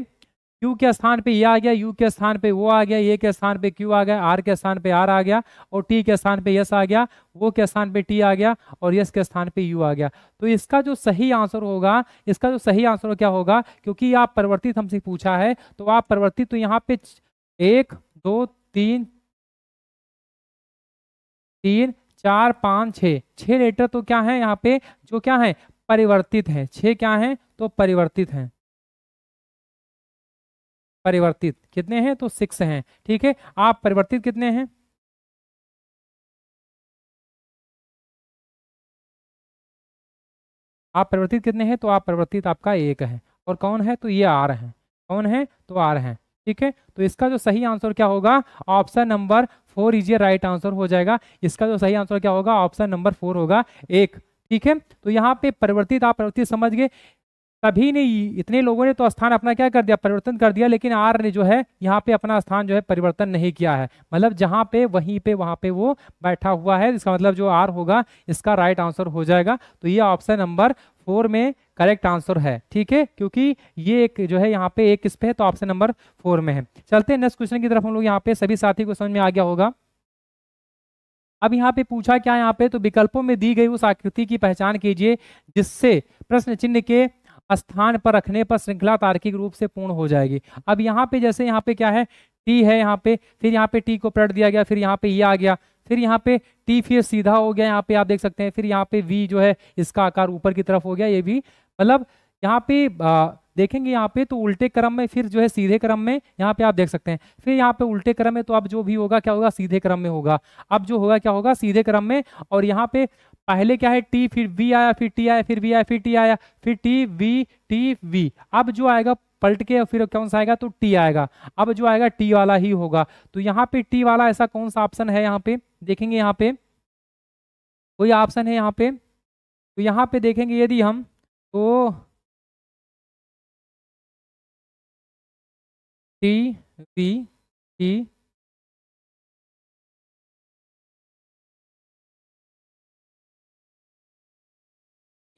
क्यू के स्थान पे ये आ गया, यू के स्थान पे वो आ गया, ए के स्थान पे क्यू आ गया, आर के स्थान पे आर आ गया, और टी के स्थान पे यस आ गया, वो के स्थान पे टी आ गया, और यस के स्थान पे यू आ गया। तो इसका जो सही आंसर होगा, इसका जो सही आंसर क्या होगा, क्योंकि आप परिवर्तित हमसे पूछा है, तो आप परिवर्तित, तो यहाँ पे 1 2 3 3 4 5 6 लेटर तो क्या है यहाँ पे, जो क्या है, परिवर्तित है। 6 क्या है, तो परिवर्तित हैं। परिवर्तित कितने हैं, तो 6 हैं। ठीक है, आप परिवर्तित कितने हैं, आप परिवर्तित कितने हैं, तो आप परिवर्तित आपका 1 है। और कौन है, तो ये आर है। कौन है, तो आर है। ठीक है, तो इसका जो सही आंसर क्या होगा, option number 4 is right answer हो जाएगा। इसका जो सही आंसर क्या होगा, ऑप्शन नंबर 4 होगा, 1। ठीक है, तो यहाँ पे परिवर्तित, आप परिवर्तित समझ गए। सभी ने, इतने लोगों ने तो स्थान अपना क्या कर दिया, परिवर्तन कर दिया, लेकिन आर ने जो है यहाँ पे अपना स्थान जो है परिवर्तन नहीं किया है। मतलब जहाँ पे वहीं पे वहाँ पे वो बैठा हुआ है। इसका मतलब जो आर होगा इसका राइट आंसर हो जाएगा। तो ये ऑप्शन नंबर 4 में करेक्ट आंसर है। ठीक है, क्योंकि ये एक जो है यहाँ पे एक किस पे है, तो ऑप्शन नंबर 4 में है। चलते हैं नेक्स्ट क्वेश्चन की तरफ हम लोग। यहाँ पे सभी साथी को समझ में आ गया होगा। अब यहाँ पे पूछा क्या, यहाँ पे तो विकल्पों में दी गई उस आकृति की पहचान कीजिए जिससे प्रश्न चिन्ह के स्थान पर रखने पर श्रृंखला तार्किक रूप से पूर्ण हो जाएगी। अब यहाँ पे जैसे यहाँ पे क्या है, टी है यहाँ पे, फिर यहाँ पे टी को पलट दिया गया, फिर यहाँ पे ये आ गया, फिर यहाँ पे टी फिर सीधा हो गया, यहाँ पे आप देख सकते हैं। फिर यहाँ पे वी जो है इसका आकार ऊपर की तरफ हो गया, ये भी मतलब यहाँ पे देखेंगे यहाँ पे तो उल्टे क्रम में, फिर जो है सीधे क्रम में, यहाँ पे आप देख सकते हैं। फिर यहाँ पे उल्टे क्रम में, तो अब जो भी होगा क्या होगा, सीधे क्रम में होगा। अब जो होगा क्या होगा, सीधे क्रम में। और यहाँ पे पहले क्या है, टी, फिर वी आया, फिर टी आया, फिर वी आया, फिर टी आया, फिर टी वी। अब जो आएगा पलट के फिर कौन सा आएगा, तो टी आएगा। अब जो आएगा टी वाला ही होगा। तो यहाँ पे टी वाला ऐसा कौन सा ऑप्शन है, यहाँ पे देखेंगे, यहाँ पे कोई ऑप्शन है यहाँ पे, तो यहाँ पे देखेंगे यदि हम, तो टी वी टी,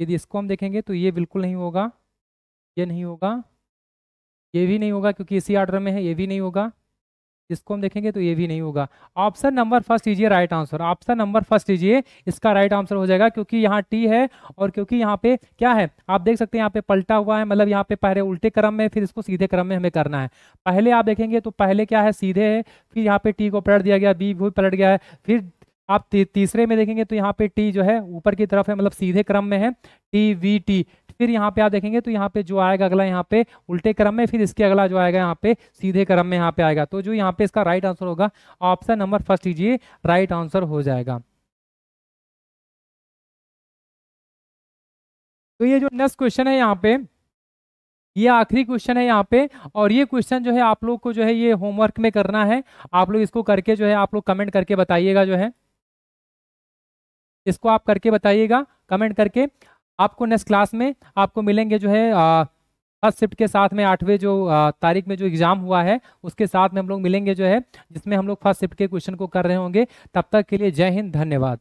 यदि इसको हम देखेंगे तो ये बिल्कुल नहीं होगा, ये नहीं होगा, ये भी नहीं होगा क्योंकि इसी ऑर्डर में है, ये भी नहीं होगा। इसको हम देखेंगे तो ये भी नहीं होगा। ऑप्शन नंबर फर्स्ट लीजिए right answer, option number first लीजिए, इसका राइट आंसर हो जाएगा। क्योंकि यहाँ टी है और क्योंकि यहाँ पे क्या है, आप देख सकते हैं यहाँ पे पलटा हुआ है, मतलब यहाँ पे पहले उल्टे क्रम में, फिर इसको सीधे क्रम में हमें करना है। पहले आप देखेंगे तो पहले क्या है, सीधे है, फिर यहाँ पे टी को पलट दिया गया, बी भी पलट गया है। फिर आप तीसरे में देखेंगे तो यहाँ पे टी जो है ऊपर की तरफ है, मतलब सीधे क्रम में है, टी वी टी। फिर यहाँ पे आप देखेंगे तो यहाँ पे जो आएगा अगला यहाँ पे उल्टे क्रम में, फिर इसके अगला जो आएगा यहाँ पे सीधे क्रम में यहाँ पे आएगा। तो जो यहाँ पे इसका राइट आंसर होगा ऑप्शन नंबर फर्स्ट लीजिए, राइट आंसर हो जाएगा। तो ये जो नेक्स्ट क्वेश्चन है यहाँ पे, ये आखिरी क्वेश्चन है यहाँ पे, और ये क्वेश्चन जो है आप लोग को जो है ये होमवर्क में करना है। आप लोग इसको करके जो है आप लोग कमेंट करके बताइएगा, जो है इसको आप करके बताइएगा कमेंट करके। आपको नेक्स्ट क्लास में आपको मिलेंगे जो है फर्स्ट शिफ्ट के साथ में 8वें जो तारीख में जो एग्जाम हुआ है उसके साथ में हम लोग मिलेंगे, जो है जिसमें हम लोग फर्स्ट शिफ्ट के क्वेश्चन को कर रहे होंगे। तब तक के लिए जय हिंद, धन्यवाद।